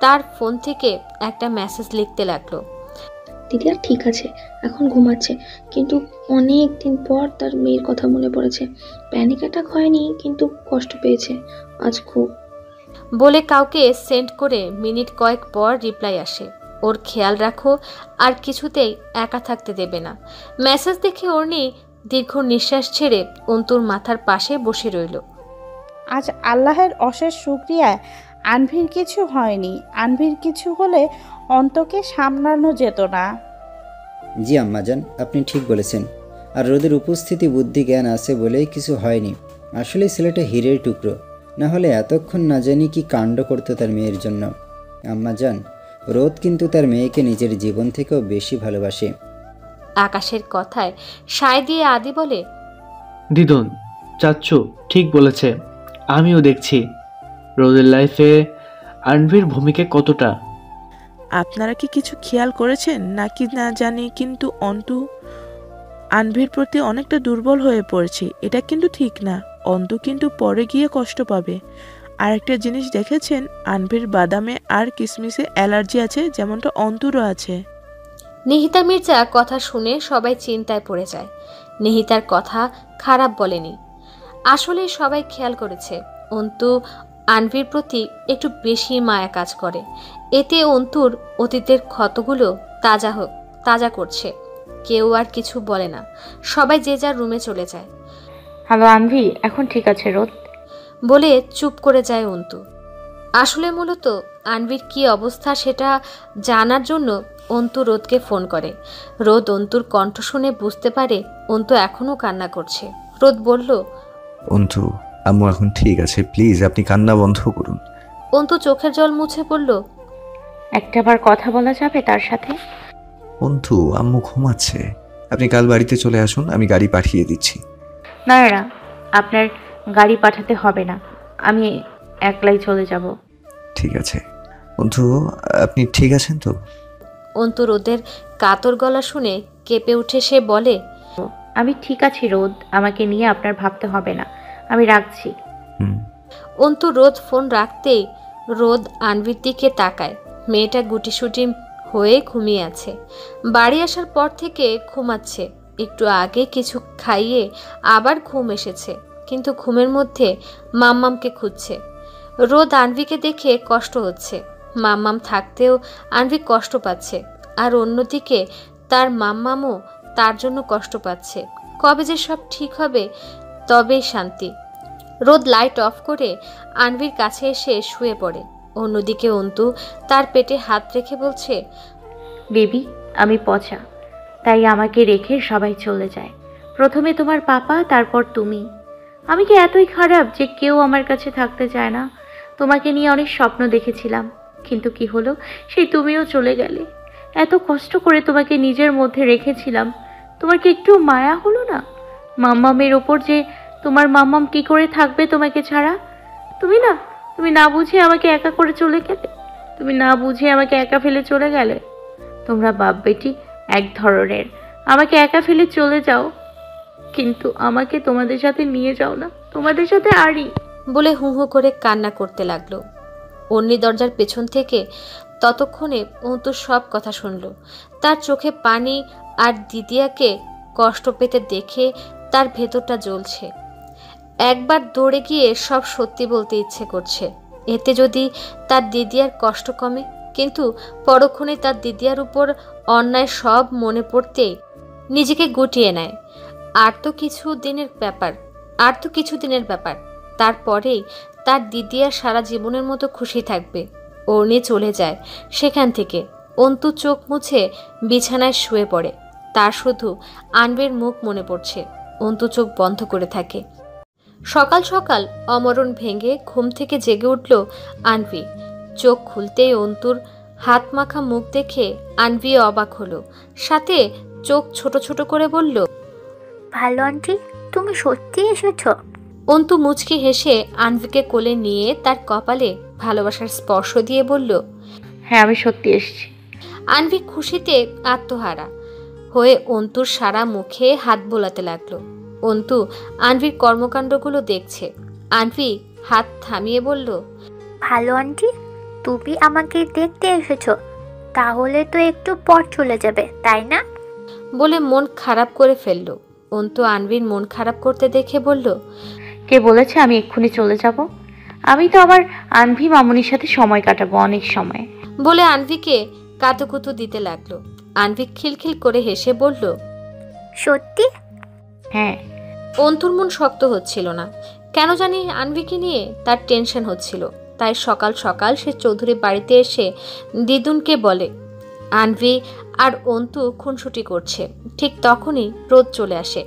তার ফোন থেকে একটা মেসেজ লিখতে লাগলো। দিদি আর ঠিক আছে, এখন ঘুমাচ্ছে, কিন্তু অনেক দিন পর তার মেয়ের কথা মনে পড়েছে। প্যানিক অ্যাটাক হয়নি, কিন্তু কষ্ট পেয়েছে আজ খুব। বলে কাউকে সেন্ড করে মিনিট কয়েক পর রিপ্লাই আসে, ওর খেয়াল রাখো, আর কিছুতেই একা থাকতে দেবে না। মেসেজ দেখে অর্ণি দীর্ঘ নিঃশ্বাস ছেড়ে অন্তুর মাথার পাশে বসে রইল। আজ আল্লাহের অশেষ শুকরিয়া, আনভির কিছু হয়নি। আনভির কিছু হলে অন্তকে সামলানো যেত না। জি আম্মাজান, আপনি ঠিক বলেছেন। আর রোদের উপস্থিতি বুদ্ধি জ্ঞান আছে বলেই কিছু হয়নি। আসলে ছেলেটা হীরের টুকরো, না হলে এতক্ষণ না জানি কি কাণ্ড করতো তার মেয়ের জন্য। আম্মাজান, রোদ কিন্তু তার মেয়েকে নিজের জীবন থেকেও বেশি ভালোবাসে। আকাশের কথায় সায় দিয়ে আদি বলে, দিদুন চাচ্চু ঠিক বলেছে, আমিও দেখছি রোদের লাইফে আনভির ভূমিকা কতটা। আপনারা কি কিছু খেয়াল করেছেন নাকি না জানি, কিন্তু অন্তু আনভির প্রতি অনেকটা দুর্বল হয়ে পড়েছে। এটা কিন্তু ঠিক না। অন্তু কিন্তু পরে গিয়ে কষ্ট পাবে। আর একটা জিনিস দেখেছেন, আনভির বাদামে আর কিশমিশে অ্যালার্জি আছে, যেমনটা অন্তুরও আছে। নিহিতা মির্জা কথা শুনে সবাই চিন্তায় পড়ে যায়। নিহিতার কথা খারাপ বলেনি, আসলে সবাই খেয়াল করেছে অন্তু আনভির প্রতি একটু বেশি মায়া কাজ করে। এতে অন্তুর অতীতের ক্ষতগুলো তাজা করছে। কেউ আর কিছু বলে না, সবাই যে যার রুমে চলে যায়। হ্যালো আনভি, এখন ঠিক আছে রোদ বলে চুপ করে যায় অন্তু। আসলে মূলত আনভির কি অবস্থা সেটা জানার জন্য অন্তু রোদকে ফোন করে। রোদ অন্তুর কণ্ঠ শুনে বুঝতে পারে অন্তু এখনো কান্না করছে। রোদ বলল, অন্তু, আম্মু এখন ঠিক আছে, প্লিজ আপনি কান্না বন্ধ করুন। অন্তু চোখের জল মুছে বলল, একটাবার কথা বলা যাবে তার সাথে? অন্তু, আম্মু ঘুমাচ্ছে, আপনি কাল বাড়িতে চলে আসুন, আমি গাড়ি পাঠিয়ে দিচ্ছি। না না, আপনার গাড়ি পাঠাতে হবে না, আমি একলাই চলে যাব। ঠিক আছে অন্তু, আপনি ঠিক আছেন তো? অন্তু রোদের কাতর গলা শুনে কেঁপে উঠে সে বলে, আমি ঠিক আছি রোদ, আমাকে নিয়ে আপনার ভাবতে হবে না, আমি রাখছি। অন্তু রোদ ফোন রাখতেই রোদ আনভির দিকে তাকায়। মেয়েটা গুটিসুটি হয়ে ঘুমিয়ে আছে। বাড়ি আসার পর থেকে ঘুমাচ্ছে। একটু আগে কিছু খাইয়ে আবার ঘুম এসেছে, কিন্তু ঘুমের মধ্যে মাম্মামকে খুঁজছে। রোদ আনভিকে দেখে কষ্ট হচ্ছে। মাম্মাম থাকতেও আনভি কষ্ট পাচ্ছে, আর অন্যদিকে তার মাম্মামও তার জন্য কষ্ট পাচ্ছে। কবে যে সব ঠিক হবে তবেই শান্তি। রোদ লাইট অফ করে আনভির কাছে এসে শুয়ে পড়ে। অন্যদিকে অন্তু তার পেটে হাত রেখে বলছে, বেবি আমি পচা, তাই আমাকে রেখে সবাই চলে যায়। প্রথমে তোমার পাপা, তারপর তুমি। আমি কি এতই খারাপ যে কেউ আমার কাছে থাকতে চায় না? তোমাকে নিয়ে অনেক স্বপ্ন দেখেছিলাম, কিন্তু কি হলো, সেই তুমিও চলে গেলে। এত কষ্ট করে তোমাকে নিজের মধ্যে রেখেছিলাম, তোমার কি একটু মায়া হলো না? মাম্মামের ওপর যে তোমার মাম্মাম কি করে থাকবে তোমাকে ছাড়া? তুমি না বুঝে আমাকে একা করে চলে গেলে, তুমি না বুঝে আমাকে একা ফেলে চলে গেলে। তোমরা বাপ বেটি এক ধরনের, আমাকে একা ফেলে চলে যাও, কিন্তু আমাকে তোমাদের সাথে নিয়ে যাও না, তোমাদের সাথে আরই বলে হু হু করে কান্না করতে লাগলো। অন্যি দরজার পেছন থেকে ততক্ষণে অন্তু সব কথা শুনল। তার চোখে পানি, আর দিদিয়াকে কষ্ট পেতে দেখে তার ভেতরটা জ্বলছে। একবার দৌড়ে গিয়ে সব সত্যি বলতে ইচ্ছে করছে, এতে যদি তার দিদিয়ার কষ্ট কমে। কিন্তু পরক্ষণে তার দিদিয়ার উপর অন্যায় সব মনে পড়তেই নিজেকে গুটিয়ে নেয়। আর তো কিছু দিনের ব্যাপার, তারপরেই তার দিদিয়া সারা জীবনের মতো খুশি থাকবে। অর্ণি চলে যায় সেখান থেকে। অন্তু চোখ মুছে বিছানায় শুয়ে পড়ে। তার শুধু আনভির মুখ মনে পড়ছে। অন্তু চোখ বন্ধ করে থাকে। সকাল সকাল অমরণ ভেঙে ঘুম থেকে জেগে উঠল আনভি। চোখ খুলতেই অন্তুর হাত মাখা মুখ দেখে আনভি অবাক হলো, সাথে চোখ ছোট ছোট করে বলল, ভালো আন্টি, তুমি সত্যি এসেছো? অন্তু মুচকি হেসে আনভিকে কোলে নিয়ে তার কপালে ভালোবাসার স্পর্শ দিয়ে বলল, হ্যাঁ আমি সত্যি এসেছি। আনভি খুশিতে আত্মহারা হয়ে অন্তুর সারা মুখে হাত বোলাতে লাগলো। অন্তু আনভির কর্মকাণ্ডগুলো দেখছে। আনভি হাত থামিয়ে বলল, ভালো আন্টি, তুমি আমাকে দেখতে এসেছো, তাহলে তো একটু পর চলে যাবে, তাই না? বলে মন খারাপ করে ফেলল। অন্তু আনভির মন খারাপ করতে দেখে বলল, কে বলেছে আমি এক্ষুনি চলে যাব? আমি তো আবার আনভি মামুনির সাথে সময় কাটাবো, অনেক সময়। বলে আনভিকে কাতুকুতু দিতে লাগলো। আনভি খিলখিল করে হেসে বলল, সত্যি? হ্যাঁ। অন্তুর মন শক্ত হচ্ছিল না, কেন জানি আনভিকে নিয়ে তার টেনশন হচ্ছিল। তাই সকাল সকাল সে চৌধুরী বাড়িতে এসে দিদুনকে বলে আনভি আর অন্তু খুনসুটি করছে। ঠিক তখনই রোদ চলে আসে।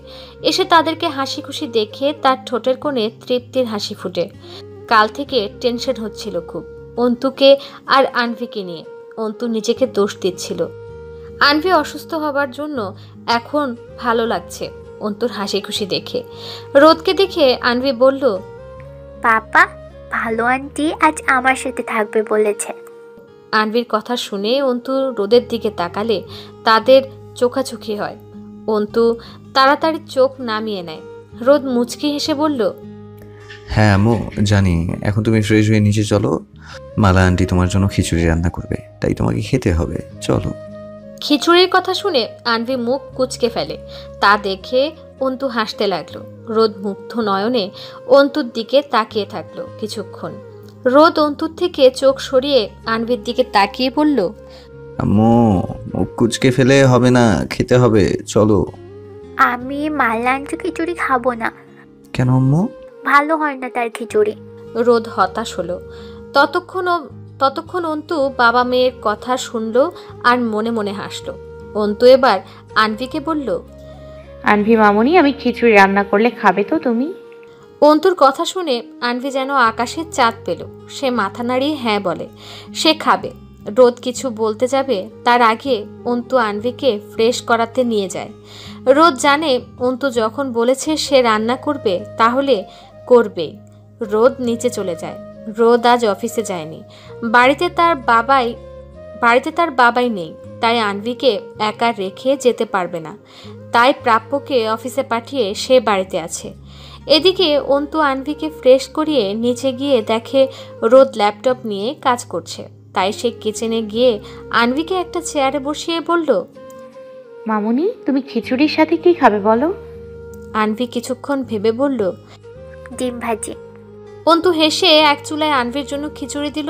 এসে তাদেরকে হাসি খুশি দেখে তার ঠোঁটের কোণে তৃপ্তির হাসি ফুটে। কাল থেকে টেনশন হচ্ছিল খুব অন্তুকে আর আনভিকে নিয়ে। অন্তু নিজেকে দোষ দিচ্ছিল। আনভি অসুস্থ হবার জন্য এখন ভালো লাগছে অন্তুর হাসি খুশি দেখে। রোদকে দেখে আনভি বলল, পাপা, ভালো আন্টি আজ আমার সাথে থাকবে বলেছে। আনভির কথা শুনে অন্তু রোদের দিকে তাকালে তাদের চোখাচোখি হয়। অন্তু তাড়াতাড়ি চোখ নামিয়ে নেয়। রোদ মুচকি হেসে বলল, হ্যাঁ আম্মু জানি, এখন তুমি ফ্রেশ হয়ে নিচে চলো, মালা আন্টি তোমার জন্য খিচুড়ি রান্না করবে, তাই তোমাকে খেতে হবে, চলো। খিচুড়ির কথা শুনে আনভি মুখ কুঁচকে ফেলে। তা দেখে অন্তু হাসতে লাগলো। রোদ মুগ্ধ নয়নে অন্তুর দিকে তাকিয়ে থাকলো কিছুক্ষণ। রোদ অন্তুর থেকে চোখ সরিয়ে আনভির দিকে তাকিয়ে বলল, আম্মু মুখ কুচকে ফেলে হবে না, খেতে হবে, চলো। আমি মালাঞ্চ খিচুড়ি খাবো না। কেন আম্মু? ভালো হয় না তার খিচুড়ি। রোদ হতাশ হলো। ততক্ষণ অন্তু বাবা মেয়ের কথা শুনলো আর মনে মনে হাসলো। অন্তু এবার আনভিকে বলল, আনভি মামুনি, আমি খিচুড়ি রান্না করলে খাবে তো তুমি? অন্তুর কথা শুনে আনভি যেন আকাশে চাঁদ পেল। সে মাথা নাড়িয়ে হ্যাঁ বলে, সে খাবে। রোদ কিছু বলতে যাবে তার আগে অন্তু আনভিকে ফ্রেশ করাতে নিয়ে যায়। রোদ জানে অন্তু যখন বলেছে সে রান্না করবে তাহলে করবেই। রোদ নিচে চলে যায়। রোদ আজ অফিসে যায়নি। বাড়িতে তার বাবাই নেই, তাই আনভিকে একা রেখে যেতে পারবে না। তাই প্রাপ্যকে অফিসে পাঠিয়ে সে বাড়িতে আছে। এদিকে অন্তু আনভিকে ফ্রেশ করিয়ে নিচে গিয়ে দেখে রোদ ল্যাপটপ নিয়ে কাজ করছে। তাই সে কিচেনে গিয়ে আনভিকে একটা চেয়ারে বসিয়ে বলল, মামুনি, তুমি খিচুড়ির সাথে কি খাবে বলো? আনভি কিছুক্ষণ ভেবে বলল, ডিম ভাজি। অন্তু হেসে এক চুলায় আনভির জন্য খিচুড়ি দিল,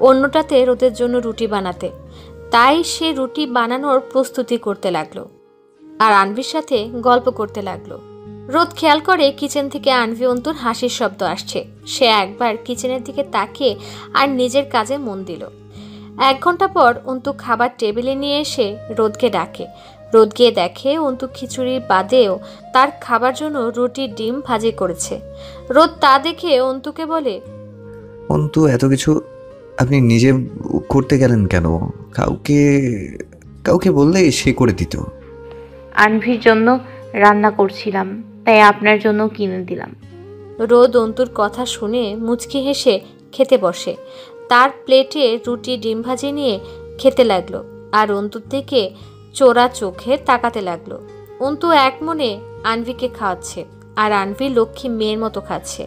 অন্যটাতে রোদের জন্য রুটি বানাতে। তাই সে রুটি বানানোর প্রস্তুতি করতে লাগলো আর আনভির সাথে গল্প করতে লাগলো। রোদ খেয়াল করে কিচেন থেকে আনভি অন্তুর হাসির শব্দ আসছে। সে একবার কিচেনের দিকে তাকিয়ে আর নিজের কাজে মন দিল। 1 ঘন্টা পর অন্তু খাবার টেবিলে নিয়ে এসে রোদকে ডাকে। রোদ গিয়ে দেখে অন্তু খিচুড়ির বাদেও তার খাবার জন্য রুটি ডিম ভাজি করেছে। রোদ তা দেখে অন্তুকে বলে, অন্তু, এত কিছু আপনি নিজে করতে গেলেন কেন? কাউকে বললে সে করে দিত। আনভির জন্য রান্না করছিলাম, তাই আপনার জন্য কিনে দিলাম। রোদ অন্তুর কথা শুনে মুচকি হেসে খেতে বসে। তার প্লেটে রুটি ডিম ভাজি নিয়ে খেতে লাগলো আর অন্তুর দিকে চোরা চোখে তাকাতে লাগলো। অন্তু এক মনে আনভিকে খাওয়াচ্ছে আর আনভি লক্ষ্মী মেয়ের মতো খাচ্ছে।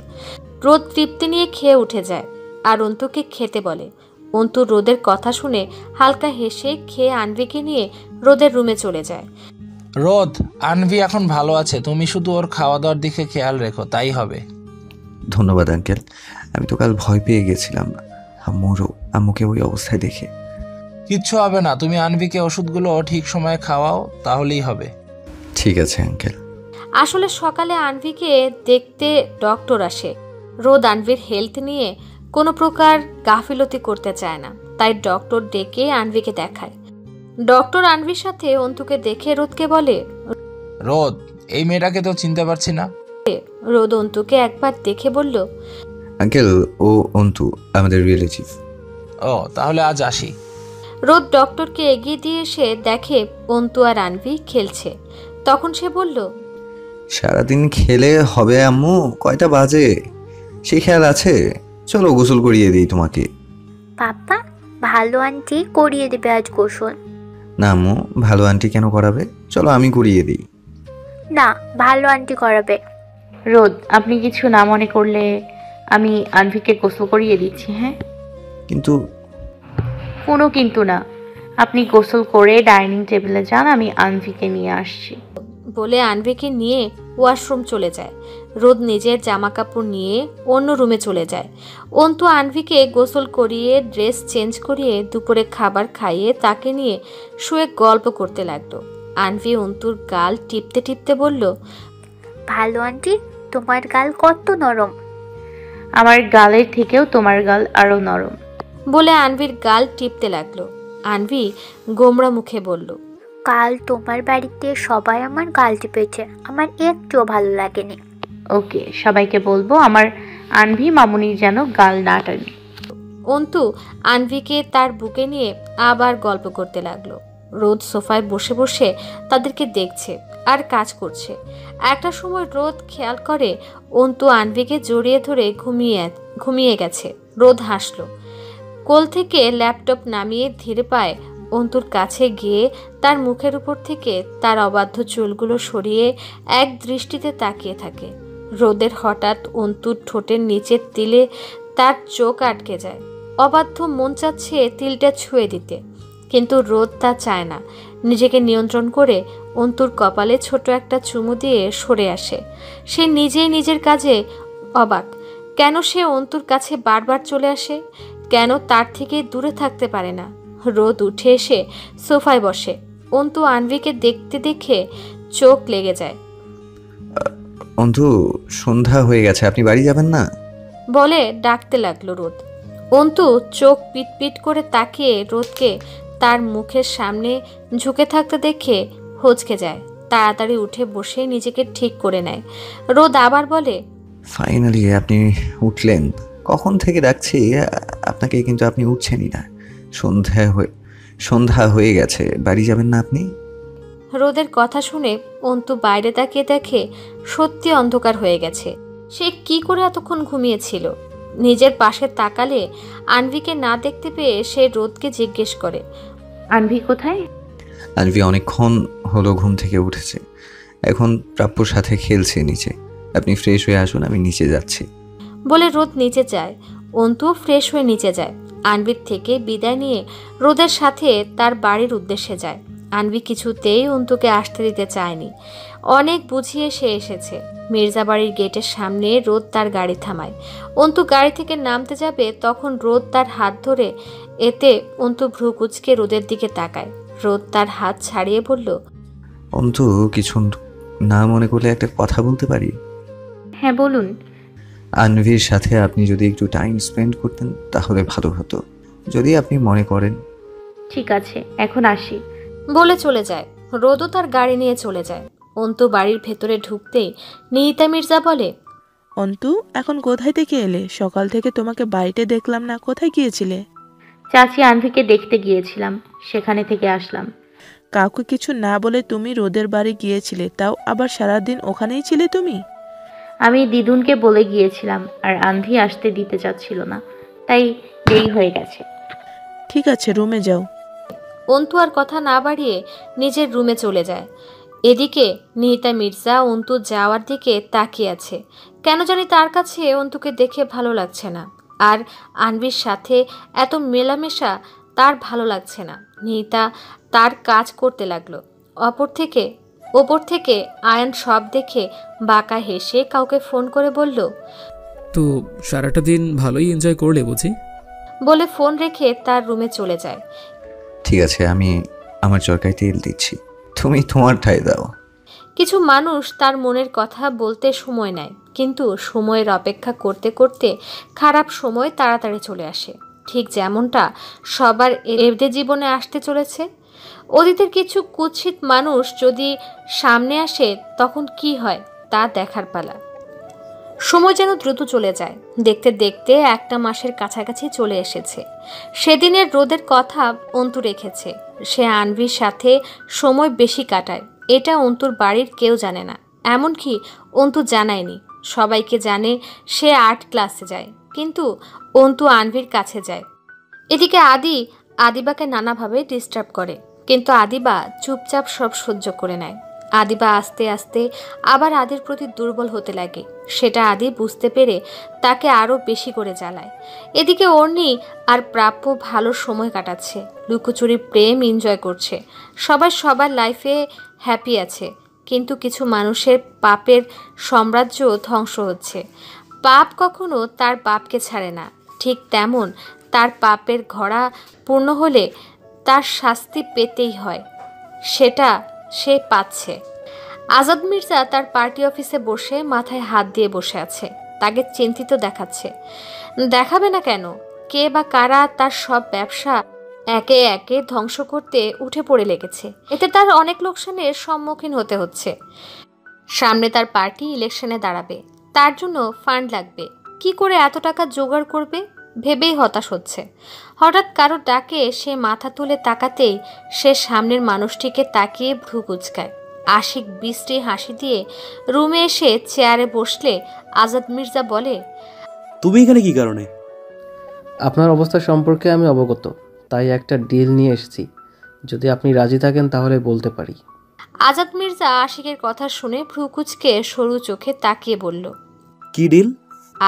রোদ তৃপ্তি নিয়ে খেয়ে উঠে যায় আর অন্তুকে খেতে বলে। অন্তু রোদের কথা শুনে হালকা হেসে খেয়ে আনভিকে নিয়ে রোদের রুমে চলে যায়। রোদ, আনভি এখন ভালো আছে, তুমি শুধু ওর খাওয়া দাওয়ার দিকে খেয়াল রেখো, তাই হবে। ধন্যবাদ আঙ্কেল, আমি তো কাল ভয় পেয়ে গেছিলাম আম্মুকে ওই অবস্থায় দেখে। কিচ্ছু হবে না, তুমি আনভিকে ওষুধগুলো ঠিক সময়ে খাওয়াও, তাহলেই হবে। ঠিক আছে আঙ্কেল। আসলে সকালে আনভিকে দেখতে ডক্টর আসে। রোদ আনভির হেলথ নিয়ে কোনো প্রকার গাফিলতি করতে চায় না, তাই ডক্টর ডেকে আনভিকে দেখায়। ডক্টর আনভির সাথে অন্তুকে দেখে রোদকে বলে, রোদ, এই মেয়েটাকে তো চিনতে পারছি না। রোদ অন্তুকে একবার দেখে বলল, আঙ্কেল, ও অন্তু আমাদের রিলেটিভ। ও, তাহলে আজ আসি। রোদ ডক্টরকে এগিয়ে দিয়ে এসে দেখে অন্তু আর আনভি খেলছে। তখন সে বলল, সারাদিন খেলে হবে আম্মু, কয়টা বাজে সেই খেয়াল আছে? চলো গোসল করিয়ে দিই তোমাকে। পাপা, ভালো আন্টি করিয়ে দেবে আজ গোসল। না আম্মু, ভালো আন্টি কেন করাবে? চলো আমি করিয়ে দিই। না, ভালো আন্টি করাবে। রোদ, আপনি কিছু না মনে করলে আমি আনভিকে গোসল করিয়ে দিচ্ছি। হ্যাঁ, কিন্তু কোনো কিন্তু না, আপনি গোসল করে ডাইনিং টেবিলে যান, আমি আনভিকে নিয়ে আসছি। বলে আনভিকে নিয়ে ওয়াশরুম চলে যায়। রোদ নিজের জামা কাপড় নিয়ে অন্য রুমে চলে যায়। অন্তু আনভিকে গোসল করিয়ে ড্রেস চেঞ্জ করিয়ে দুপুরে খাবার খাইয়ে তাকে নিয়ে শুয়ে গল্প করতে লাগলো। আনভি অন্তুর গাল টিপতে টিপতে বলল, ভালো আন্টি, তোমার গাল কত নরম। আমার গালের থেকেও তোমার গাল আরো নরম। বলে আনভির গাল টিপতে লাগলো। আনভি গোমরা মুখে বলল, কাল তোমার বাড়িতে সবাই আমার গাল টিপেছে, আমার একটুও ভালো লাগেনি। ওকে, সবাইকে বলবো আমার আনভি মামুনি যেন গাল না টানে। অন্তু আনভিকে তার বুকে নিয়ে আবার গল্প করতে লাগলো। রোদ সোফায় বসে বসে তাদেরকে দেখছে আর কাজ করছে। একটা সময় রোদ খেয়াল করে অন্তু আনভিকে জড়িয়ে ধরে ঘুমিয়ে গেছে। রোদ হাসলো। কোল থেকে ল্যাপটপ নামিয়ে ধীরে পায়ে অন্তুর কাছে গিয়ে তার মুখের উপর থেকে তার অবাধ্য চুলগুলো সরিয়ে এক দৃষ্টিতে তাকিয়ে থাকে। রোদের হঠাৎ অন্তুর ঠোঁটের নিচের তিলে তার চোখ আটকে যায়। অবাধ্য মন চাচ্ছে তিলটা ছুঁয়ে দিতে, কিন্তু রোদ তা চায় না। নিজেকে নিয়ন্ত্রণ করে অন্তুর কপালে ছোট একটা চুমু দিয়ে সরে আসে। সে নিজেই নিজের কাজে অবাক। কেন সে অন্তুর কাছে বারবার চলে আসে, কেন তার থেকে দূরে থাকতে পারে না। রোদ উঠে এসে সোফায় বসে। অন্তু আনভিকে দেখতে দেখে চোখ লেগে যায়। অন্তু, সন্ধ্যা হয়ে গেছে, আপনি বাড়ি যাবেন না? বলে ডাকতে লাগলো রোদ। অন্তু চোখ পিটপিট করে তাকিয়ে রোদকে তার মুখের সামনে ঝুঁকে থাকতে দেখে হচকে যায়। তাড়াতাড়ি উঠে বসে নিজেকে ঠিক করে নেয়। রোদ আবার বলে, ফাইনালি আপনি উঠলেন। কখন থেকে ডাকছি আপনাকে, কিন্তু আপনি উঠছেনই না। সন্ধ্যা হয়ে গেছে, বাড়ি যাবেন না আপনি? রোদের কথা শুনে অন্তু বাইরে তাকিয়ে দেখে সত্যি অন্ধকার হয়ে গেছে। সে কি করে এতক্ষণ ঘুমিয়েছিল। নিজের পাশে তাকালে আনভিকে না দেখতে পেয়ে সে রোদকে জিজ্ঞেস করে, আনভি কোথায়? আনভি অনেকক্ষণ হলো ঘুম থেকে উঠেছে, এখন প্রাপ্যর সাথে খেলছে নিচে। আপনি ফ্রেশ হয়ে আসুন, আমি নিচে যাচ্ছি। বলে রোদ নিচে যায়। অন্তুও ফ্রেশ হয়ে নিচে যায়। আনভির থেকে বিদায় নিয়ে রোদের সাথে তার বাড়ির উদ্দেশ্যে যায়। আনভি কিছুতেই অন্তুকে আসতে দিতে চায়নি। অনেক বুঝিয়ে সে এসেছে। মির্জা বাড়ির গেটের সামনে রোদ তার গাড়ি থামায়। অন্তু গাড়ি থেকে নামতে যাবে, তখন রোদ তার হাত ধরে। এতে অন্তু ভ্রু কুঁচকে রোদের দিকে তাকায়। রোদ তার হাত ছাড়িয়ে বলল, অন্তু, কিছু না মনে করলে একটা কথা বলতে পারি? হ্যাঁ বলুন। আনভির সাথে আপনি যদি একটু টাইম স্পেন্ড করতেন তাহলে ভালো হতো, যদি আপনি মনে করেন। ঠিক আছে, এখন আসি। বলে চলে যায়। রোদও তার গাড়ি নিয়ে চলে যায়। অন্তু বাড়ির ভেতরে ঢুকতেই নিহিতা মির্জা বলে, অন্তু, এখন কোথায় থেকে এলে? সকাল থেকে তোমাকে বাড়িতে দেখলাম না, কোথায় গিয়েছিলে? চাচি আনভিকে দেখতে গিয়েছিলাম, সেখানে থেকে আসলাম। কাউকে কিছু না বলে তুমি রোদের বাড়ি গিয়েছিলে, তাও আবার সারাদিন ওখানেই ছিলে তুমি? আমি দিদুনকে বলে গিয়েছিলাম, আর আনভি আসতে দিতে চাচ্ছিল না, তাই দেরি হয়ে গেছে। ঠিক আছে, রুমে যাও। অন্তু আর কথা না বাড়িয়ে নিজের রুমে চলে যায়। এদিকে নিহিতা মির্জা অন্তু যাওয়ার দিকে তাকিয়ে আছে। কেন জানি তার কাছে অন্তুকে দেখে ভালো লাগছে না, আর আনভির সাথে এত মেলামেশা তার ভালো লাগছে না। নিহিতা তার কাজ করতে লাগলো। ওপর থেকে আয়ান সব দেখে বাঁকা হেসে কাউকে ফোন করে বলল, তো সারাটা দিন ভালোই এনজয় করলে বুঝি? বলে ফোন রেখে তার রুমে চলে যায়। ঠিক আছে, আমি আমার চরকায় তেল দিচ্ছি, তুমি তোমারটাই দাও। কিছু মানুষ তার মনের কথা বলতে সময় নেয়, কিন্তু সময়ের অপেক্ষা করতে করতে খারাপ সময় তাড়াতাড়ি চলে আসে। ঠিক যেমনটা সবার এদের জীবনে আসতে চলেছে। অতীতের কিছু কুৎসিত মানুষ যদি সামনে আসে তখন কি হয় তা দেখার পালা। সময় যেন দ্রুত চলে যায়। দেখতে দেখতে একটা মাসের কাছাকাছি চলে এসেছে। সেদিনের রোদের কথা অন্তু রেখেছে। সে আনভির সাথে সময় বেশি কাটায়, এটা অন্তুর বাড়ির কেউ জানে না। এমনকি অন্তু জানায়নি। সবাইকে জানে সে আর্ট ক্লাসে যায়, কিন্তু অন্তু আনভির কাছে যায়। এদিকে আদিবাকে নানাভাবে ডিস্টার্ব করে, কিন্তু আদিবা চুপচাপ সব সহ্য করে নেয়। আদিবা আস্তে আস্তে আবার আদির প্রতি দুর্বল হতে লাগে। সেটা আদি বুঝতে পেরে তাকে আরও বেশি করে জ্বালায়। এদিকে অর্ণি আর প্রাপ্য ভালো সময় কাটাচ্ছে, লুকোচুরি প্রেম এনজয় করছে। সবাই সবার লাইফে হ্যাপি আছে, কিন্তু কিছু মানুষের পাপের সাম্রাজ্য ধ্বংস হচ্ছে। পাপ কখনো তার বাপকে ছাড়ে না, ঠিক তেমন তার পাপের ঘড়া পূর্ণ হলে তার শাস্তি পেতেই হয়, সেটা সে পাচ্ছে। আজাদ মির্জা তার পার্টি অফিসে বসে মাথায় হাত দিয়ে বসে আছে। তাকে চিন্তিত দেখাচ্ছে। দেখাবে না কেন? কে বা কারা তার সব ব্যবসা একে একে ধ্বংস করতে উঠে পড়ে লেগেছে। এতে তার অনেক লোকসানের সম্মুখীন হতে হচ্ছে। সামনে তার পার্টি ইলেকশনে দাঁড়াবে, তার জন্য ফান্ড লাগবে। কি করে এত টাকা জোগাড় করবে ভেবেই হতাশ হচ্ছে। হঠাৎ কারো ডাকে সে মাথা তুলে তাকাতেই সে সামনের মানুষটিকে তাকিয়ে ভ্রু কুঁচকায়। আশিক বিশ্রী হাসি দিয়ে রুমে এসে চেয়ারে বসলে আজাদ মির্জা বলে, তুমি এখানে কি কারণে? আপনার অবস্থা সম্পর্কে আমি অবগত, তাই একটা ডিল নিয়ে এসেছি। যদি আপনি রাজি থাকেন তাহলে বলতে পারি। আজাদ মির্জা আশিকের কথা শুনে ভ্রু কুঁচকে সরু চোখে তাকিয়ে বলল, কি ডিল?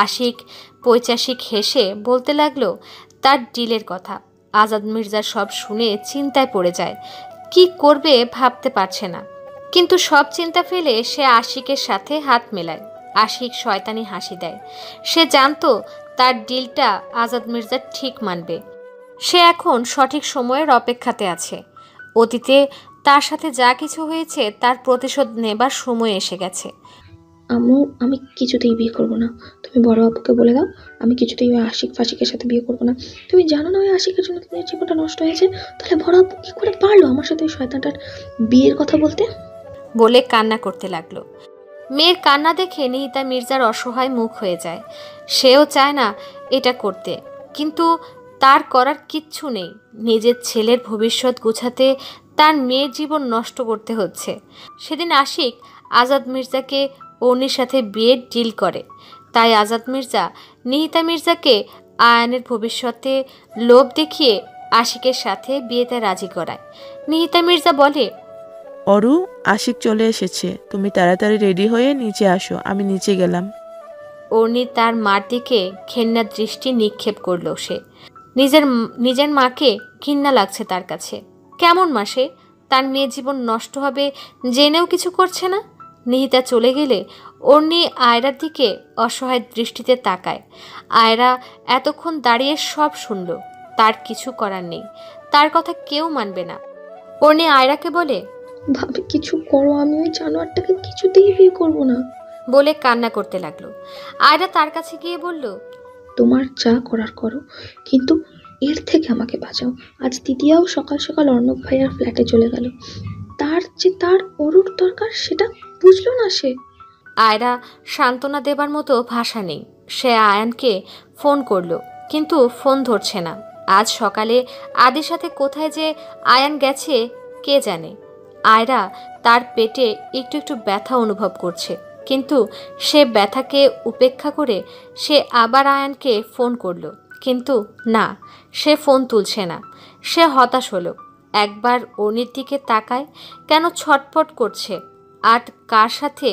আশিক পৈচাসিক হেসে বলতে লাগলো তার ডিলের কথা। আজাদ মির্জা সব শুনে চিন্তায় পড়ে যায়। কি করবে ভাবতে পারছে না, কিন্তু সব চিন্তা ফেলে সে আশিকের সাথে হাত মেলায়। আশিক শয়তানি হাসি দেয়। সে জানতো তার ডিলটা আজাদ মির্জা ঠিক মানবে। সে এখন সঠিক সময়ের অপেক্ষাতে আছে। অতীতে তার সাথে যা কিছু হয়েছে তার প্রতিশোধ নেবার সময় এসে গেছে। আম্মু, আমি কিছুতেই বিয়ে করবো না। তুমি বড় আপুকে বলে দাও আমি কিছুতেই ওই আশিক ফাশিকের সাথে বিয়ে করবো না। তুমি জানো না ওই আশিকের জন্য তোমার জীবনটা নষ্ট হয়েছে? তাহলে বড় আপু কি করে পারলো আমার সাথে ওই শয়তানটার বিয়ের কথা বলতে? বলে কান্না করতে লাগলো। মেয়ের কান্না দেখে নিহিতা মির্জার অসহায় মুখ হয়ে যায়। সেও চায় না এটা করতে, কিন্তু তার করার কিচ্ছু নেই। নিজের ছেলের ভবিষ্যৎ গুছাতে তার মেয়ের জীবন নষ্ট করতে হচ্ছে। সেদিন আশিক আজাদ মির্জাকে অর্নির সাথে বিয়ের ডিল করে, তাই আজাদ মির্জা নিহিতা মির্জাকে আয়ানের ভবিষ্যতে লোভ দেখিয়ে আশিকের সাথে বিয়েতে রাজি করায়। নিহিতা মির্জা বলে, অরু, আশিক চলে এসেছে, তুমি তাড়াতাড়ি রেডি হয়ে নিচে আসো। আমি নিচে গেলাম। অর্নি তার মার দিকে ঘেন্নার দৃষ্টি নিক্ষেপ করলো। সে নিজের মাকে ঘৃণা লাগছে তার কাছে। কেমন মাসে তার মেয়ে জীবন নষ্ট হবে জেনেও কিছু করছে না। নিহিতা চলে গেলে অর্নি আয়রার দিকে অসহায় দৃষ্টিতে তাকায়। আয়রা এতক্ষণ দাঁড়িয়ে সব শুনল। তার কিছু করার নেই, তার কথা কেউ মানবে না। অর্নি আয়রাকে বলে, ভাবি কিছু করো, আমি ওই জানোয়ারটাকে কিছুতেই বিয়ে করবো না। বলে কান্না করতে লাগলো। আয়রা তার কাছে গিয়ে বলল, তোমার যা করার করো, কিন্তু এর থেকে আমাকে বাঁচাও। আজ দিদিয়াও সকাল সকাল অর্ণব ভাইয়ার ফ্ল্যাটে চলে গেল। তার অরুর দরকার সেটা বুঝলো না সে। আয়রা সান্ত্বনা দেবার মতো ভাষা নেই। সে আয়ানকে ফোন করলো, কিন্তু ফোন ধরছে না। আজ সকালে আদির সাথে কোথায় যে আয়ান গেছে কে জানে। আয়রা তার পেটে একটু একটু ব্যথা অনুভব করছে, কিন্তু সে ব্যথাকে উপেক্ষা করে সে আবার আয়ানকে ফোন করলো, কিন্তু না, সে ফোন তুলছে না। সে হতাশ হলো। একবার অর্নির দিকে তাকায়, কেন ছটফট করছে আর কার সাথে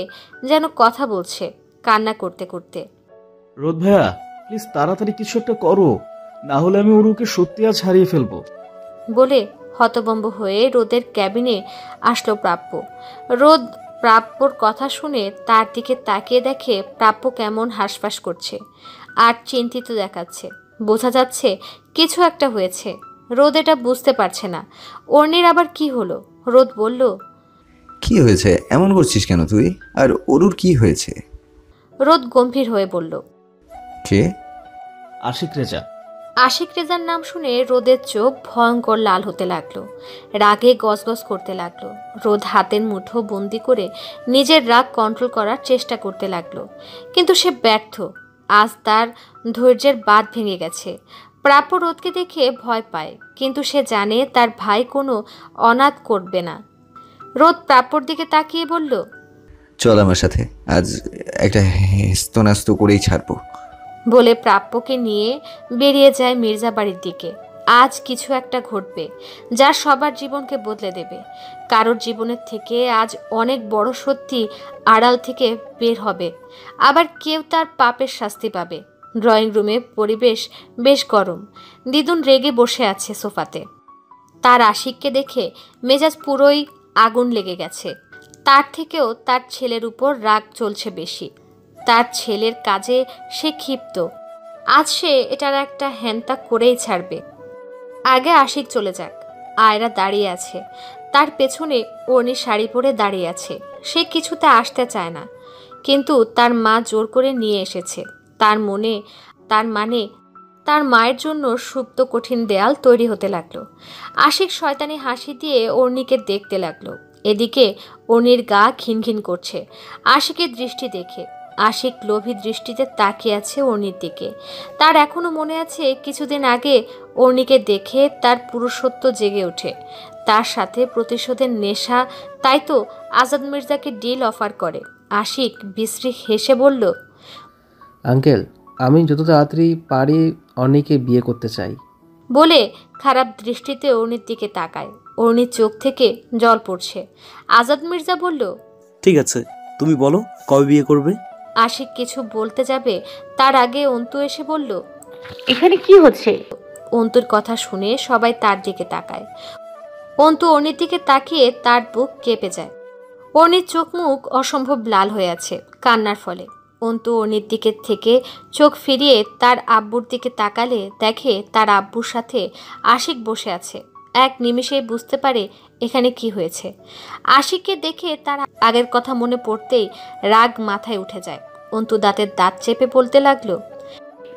যেন কথা বলছে কান্না করতে করতে। রোদ ভাইয়া, প্লিজ তাড়াতাড়ি কিছু একটা করো, না হলে আমি ওরুকে সত্যি আজ হারিয়ে ফেলবো। বলে হতভম্ব হয়ে রোদের ক্যাবিনে আসলো প্রাপ্য। রোদ প্রাপ্যর কথা শুনে তার দিকে তাকিয়ে দেখে প্রাপ্য কেমন হাঁসফাঁস করছে আর চিন্তিত দেখাচ্ছে। বোঝা যাচ্ছে কিছু একটা হয়েছে। রোদ এটা বুঝতে পারছে না অর্নির আবার কি হলো। রোদ বলল, কি হয়েছে? এমন করছিস কেন তুই? আর অরুর কি হয়েছে? রোদ গম্ভীর হয়ে বলল, কে? আশিক রেজা। আশিক রেজার নাম শুনে রোদের চোখ ভয়ঙ্কর লাল হতে লাগলো। রাগে গজগজ করতে লাগলো। রোদ হাতের মুঠো বন্দি করে নিজের রাগ কন্ট্রোল করার চেষ্টা করতে লাগলো, কিন্তু সে ব্যর্থ। আজ তার ধৈর্যের বাঁধ ভেঙে গেছে। প্রাপ্য রোদকে দেখে ভয় পায়, কিন্তু সে জানে তার ভাই কোনো অনাথ করবে না। রোদ প্রাপ্যর দিকে তাকিয়ে বলল, চল আমার সাথে, আজ একটা হেস্তনাস্ত করেই ছাড়বো। বলে প্রাপ্যকে নিয়ে বেরিয়ে যায় মির্জা বাড়ির দিকে। আজ কিছু একটা ঘটবে যা সবার জীবনকে বদলে দেবে। কারোর জীবনের থেকে আজ অনেক বড় সত্যি আড়াল থেকে বের হবে, আবার কেউ তার পাপের শাস্তি পাবে। ড্রয়িং রুমে পরিবেশ বেশ গরম। দিদুন রেগে বসে আছে সোফাতে। তার আশিককে দেখে মেজাজ পুরোই আগুন লেগে গেছে। তার থেকেও তার ছেলের উপর রাগ চলছে বেশি। তার ছেলের কাজে সে ক্ষিপ্ত। আজ সে এটার একটা হ্যান্তা করেই ছাড়বে। আগে আশিক চলে যাক। আয়রা দাঁড়িয়ে আছে, তার পেছনে অর্নি শাড়ি পরে দাঁড়িয়ে আছে। সে কিছুতে আসতে চায় না, কিন্তু তার মা জোর করে নিয়ে এসেছে। তার মায়ের জন্য সুপ্ত কঠিন দেয়াল তৈরি হতে লাগলো। আশিক শয়তানি হাসি দিয়ে অর্নিকে দেখতে লাগলো। এদিকে অর্নির গা ঘিনঘিন করছে আশিকের দৃষ্টি দেখে। আশিক লোভী দৃষ্টিতে তাকিয়ে আছে অর্নির দিকে। তার এখনো মনে আছে কিছুদিন আগে অর্নিকে দেখে তার পুরুষত্ব জেগে ওঠে। তার সাথে প্রতিশোধের নেশা, তাই তো আজাদ মির্জাকে ডিল অফার করে। আশিক বিশ্রী হেসে বলল, আঙ্কেল, আমি যত তাড়াতাড়ি পারি অর্নিকে বিয়ে করতে চাই। বলে খারাপ দৃষ্টিতে অর্নির দিকে তাকায়। অর্নির চোখ থেকে জল পড়ছে। আজাদ মির্জা বলল, ঠিক আছে, তুমি বলো কবে বিয়ে করবে? আশিক কিছু বলতে যাবে তার আগে অন্তু এসে বলল, এখানে কি হচ্ছে? অন্তুর কথা শুনে সবাই তার দিকে তাকায়। অন্তু অর্নির দিকে তাকিয়ে তার বুক কেঁপে যায়। অর্নির চোখ মুখ অসম্ভব লাল হয়ে আছে কান্নার ফলে। অন্তু অনির দিকে থেকে চোখ ফিরিয়ে তার আব্বুর দিকে তাকালে দেখে তার আব্বুর সাথে আশিক বসে আছে। এক নিমেষেই বুঝতে পারে এখানে কি হয়েছে। আশিককে দেখে তার আগের কথা মনে পড়তেই রাগ মাথায় উঠে যায়। অন্তু দাঁতের দাঁত চেপে বলতে লাগলো,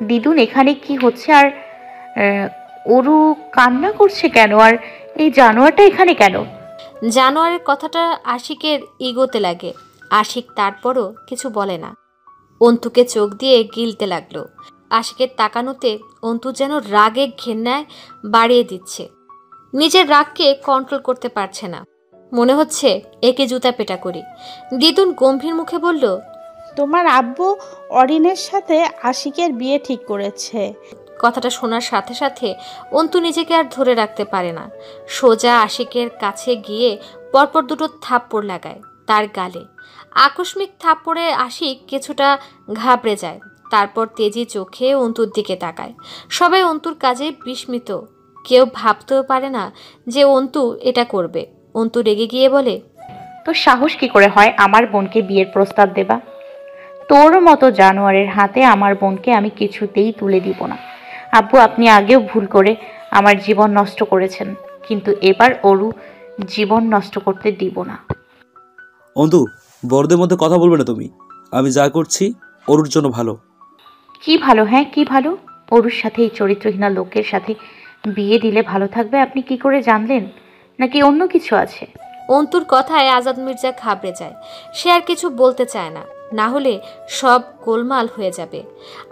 দিদুন এখানে কি হচ্ছে? আর ওরু কান্না করছে কেন? আর এই জানোয়ারটা এখানে কেন? জানোয়ারের কথাটা আশিকের ইগোতে লাগে। আশিক তারপরও কিছু বলে না, অন্তুকে চোখ দিয়ে গিলতে লাগলো। আশিকের তাকানোতে অন্তু যেন রাগে ঘেন্নায় বাড়িয়ে দিচ্ছে। নিজের রাগকে কন্ট্রোল করতে পারছে না, মনে হচ্ছে একে জুতা পেটা করি। দিদুন গম্ভীর মুখে বলল, তোমার আব্বু অরিনের সাথে আশিকের বিয়ে ঠিক করেছে। কথাটা শোনার সাথে সাথে অন্তু নিজেকে আর ধরে রাখতে পারে না। সোজা আশিকের কাছে গিয়ে পরপর দুটো থাপ্পড় লাগায় তার গালে। আকস্মিক থাপ্পড়ে আশিক কিছুটা ঘাবড়ে যায়, তারপর তেজি চোখে অন্তুর দিকে তাকায়। সবাই অন্তুর কাজে বিস্মিত, কেউ ভাবতেও পারে না যে অন্তু এটা করবে। অন্তু রেগে গিয়ে বলে, তোর সাহস কি করে হয় আমার বোনকে বিয়ের প্রস্তাব দেবা? তোর মতো জানোয়ারের হাতে আমার বোনকে আমি কিছুতেই তুলে দিব না। আব্বু, আপনি আগেও ভুল করে আমার জীবন নষ্ট করেছেন, কিন্তু এবার ওরু জীবন নষ্ট করতে দিব না। অন্তু, বড়দের মধ্যে কথা বলবে না তুমি। আমি যা করছি ওরুর জন্য ভালো। কি ভালো? হ্যাঁ কি ভালো? ওরুর সাথে এই চরিত্রহীনা লোকের সাথে বিয়ে দিলে ভালো থাকবে আপনি কি করে জানলেন? নাকি অন্য কিছু আছে? অন্তুর কথায় আজাদ মির্জা ঘাবড়ে যায়। সে আর কিছু বলতে চায় না, না হলে সব গোলমাল হয়ে যাবে।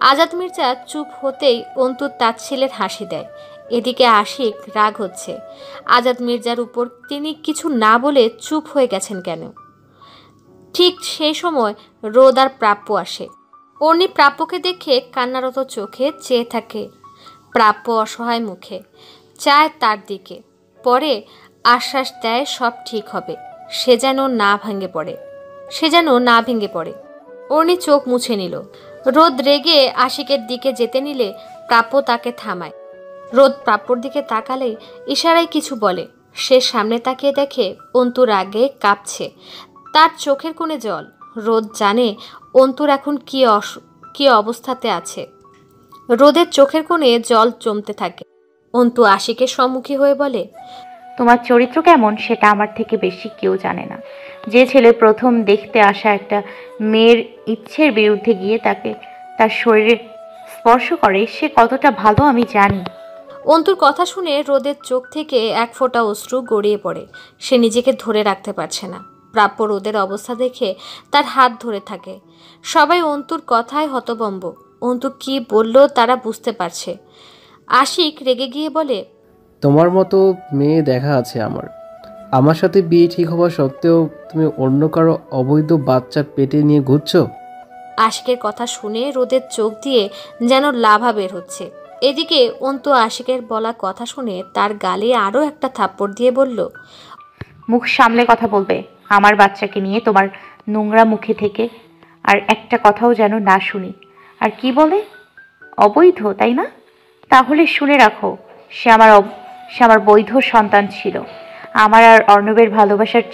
আজাদ মির্জা চুপ হতেই অন্তুর তাচ্ছিলের হাসি দেয়। এদিকে আশিক রাগ হচ্ছে আজাদ মির্জার উপর, তিনি কিছু না বলে চুপ হয়ে গেছেন কেন। ঠিক সেই সময় রোদ আর প্রাপ্য আসে। অর্ণি প্রাপ্যকে দেখে কান্নারত চোখে চেয়ে থাকে। প্রাপ্য অসহায় মুখে চায় তার দিকে, পরে আশ্বাস দেয় সব ঠিক হবে। সে যেন না ভেঙে পড়ে। অর্ণি চোখ মুছে নিল। রোদ রেগে আশিকের দিকে যেতে নিলে প্রাপ্য তাকে থামায়। রোদ প্রাপ্যর দিকে তাকালে ইশারায় কিছু বলে। সে সামনে তাকিয়ে দেখে অন্তু রাগে কাঁপছে, তার চোখের কোণে জল। রোদ জানে অন্তুর এখন কি অবস্থাতে আছে। রোদের চোখের কোণে জল জমতে থাকে। অন্তু আশিকের সম্মুখী হয়ে বলে, তোমার চরিত্র কেমন সেটা আমার থেকে বেশি কেউ জানে না। যে ছেলে প্রথম দেখতে আসা একটা মেয়ের ইচ্ছের বিরুদ্ধে গিয়ে তাকে তার শরীরে স্পর্শ করে সে কতটা ভালো আমি জানি। অন্তুর কথা শুনে রোদের চোখ থেকে এক ফোঁটা অশ্রু গড়িয়ে পড়ে। সে নিজেকে ধরে রাখতে পারছে না। প্রাপ্য রোদের অবস্থা দেখে তার হাত ধরে থাকে। সবাই অন্তুর কথায় হতভম্ব। অন্তু কি বলল তারা বুঝতে পারছে। আশিক রেগে গিয়ে বলে, তোমার মতো মেয়ে দেখা আছে আমার সাথে বিয়ে ঠিক হওয়া সত্ত্বেও তুমি অন্য কারো অবৈধ বাচ্চা পেটে নিয়ে ঘুরছো? আশিকের কথা শুনে রোদের চোখ দিয়ে যেন লাভা বের হচ্ছে। এদিকে অন্তু আশিকের বলা কথা শুনে তার গালে আরও একটা থাপ্পড় দিয়ে বলল, মুখ সামলে কথা বলবে। আমার বাচ্চাকে নিয়ে তোমার নোংরা মুখে থেকে আর একটা কথাও যেন না শুনি। আর কি বলে? অবৈধ, তাই না? তাহলে শুনে রাখো, সে আমার বৈধ সন্তান ছিল। আমার আর অর্ণবের ভালোবাসার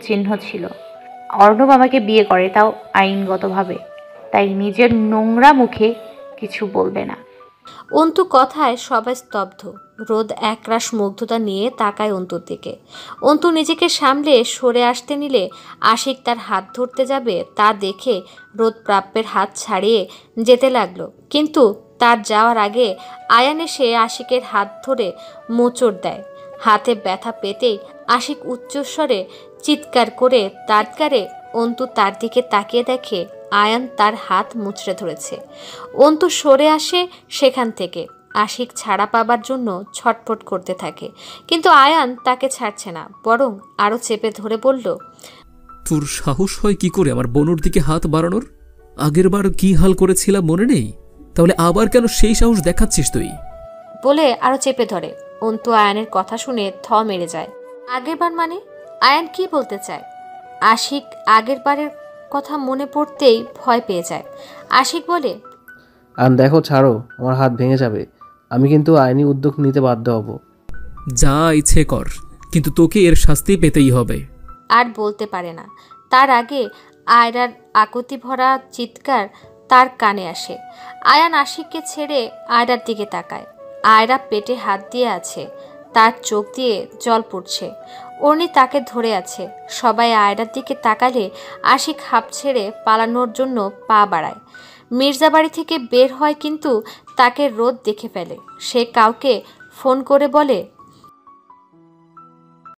চিহ্ন ছিল। অর্ণব আমাকে বিয়ে করে, তাও আইনগতভাবে। তাই নিজের নোংরা মুখে কিছু বলবে না। অন্তু কথায় সবাই স্তব্ধ। রোদ একরাশ মুগ্ধতা নিয়ে তাকায় অন্তুর দিকে। অন্তু নিজেকে সামলে সরে আসতে নিলে আশিক তার হাত ধরতে যাবে, তা দেখে রোদ প্রাপ্যের হাত ছাড়িয়ে যেতে লাগলো। কিন্তু তার যাওয়ার আগে আয়ান এসে আশিকের হাত ধরে মোচড় দেয়। হাতে ব্যথা পেতেই আশিক উচ্চস্বরে চিৎকার করে অন্তু তার দিকে তাকিয়ে দেখে আয়ান তার হাত মুচড়ে ধরেছে। অন্তু সরে আসে সেখান থেকে। আশিক ছাড়া পাবার জন্য ছটফট করতে থাকে, কিন্তু আয়ান তাকে ছাড়ছে না, বরং আরো চেপে ধরে বলল, তোর সাহস হয় কি করে আমার বোনের দিকে হাত বাড়ানোর? আগের বার কি হাল করেছিলাম মনে নেই? তাহলে আবার কেন সেই সাহস দেখাচ্ছিস তুই? বলে আরো চেপে ধরে। অন্তু আয়ানের কথা শুনে থ মেরে যায়। আগের বার মানে? আয়ান কি বলতে চায়? আশিক আগের বারের কথা মনে পড়তেই ভয় পেয়ে যায়। আশিক বলে, আর দেখো, ছাড়ো, আমার হাত ভেঙে যাবে। আমি কিন্তু আইনি উদ্যোগ নিতে বাধ্য হব। যা ইচ্ছে কর, কিন্তু তোকে এর শাস্তি পেতেই হবে। আর বলতে পারে না। তার আগে আয়রার আকুতি ভরা চিৎকার তার কানে আসে। আয়ান আশিককে ছেড়ে আয়রার দিকে তাকায়। আয়রা পেটে হাত দিয়ে আছে, তার চোখ দিয়ে জল পড়ছে। অর্ণি তাকে ধরে আছে। সবাই আয়রার দিকে তাকালে আশিক হাঁপ ছেড়ে পালানোর জন্য পা বাড়ায়। মির্জা বাড়ি থেকে বের হয়, কিন্তু তাকে রোদ দেখে ফেলে। সে কাউকে ফোন করে বলে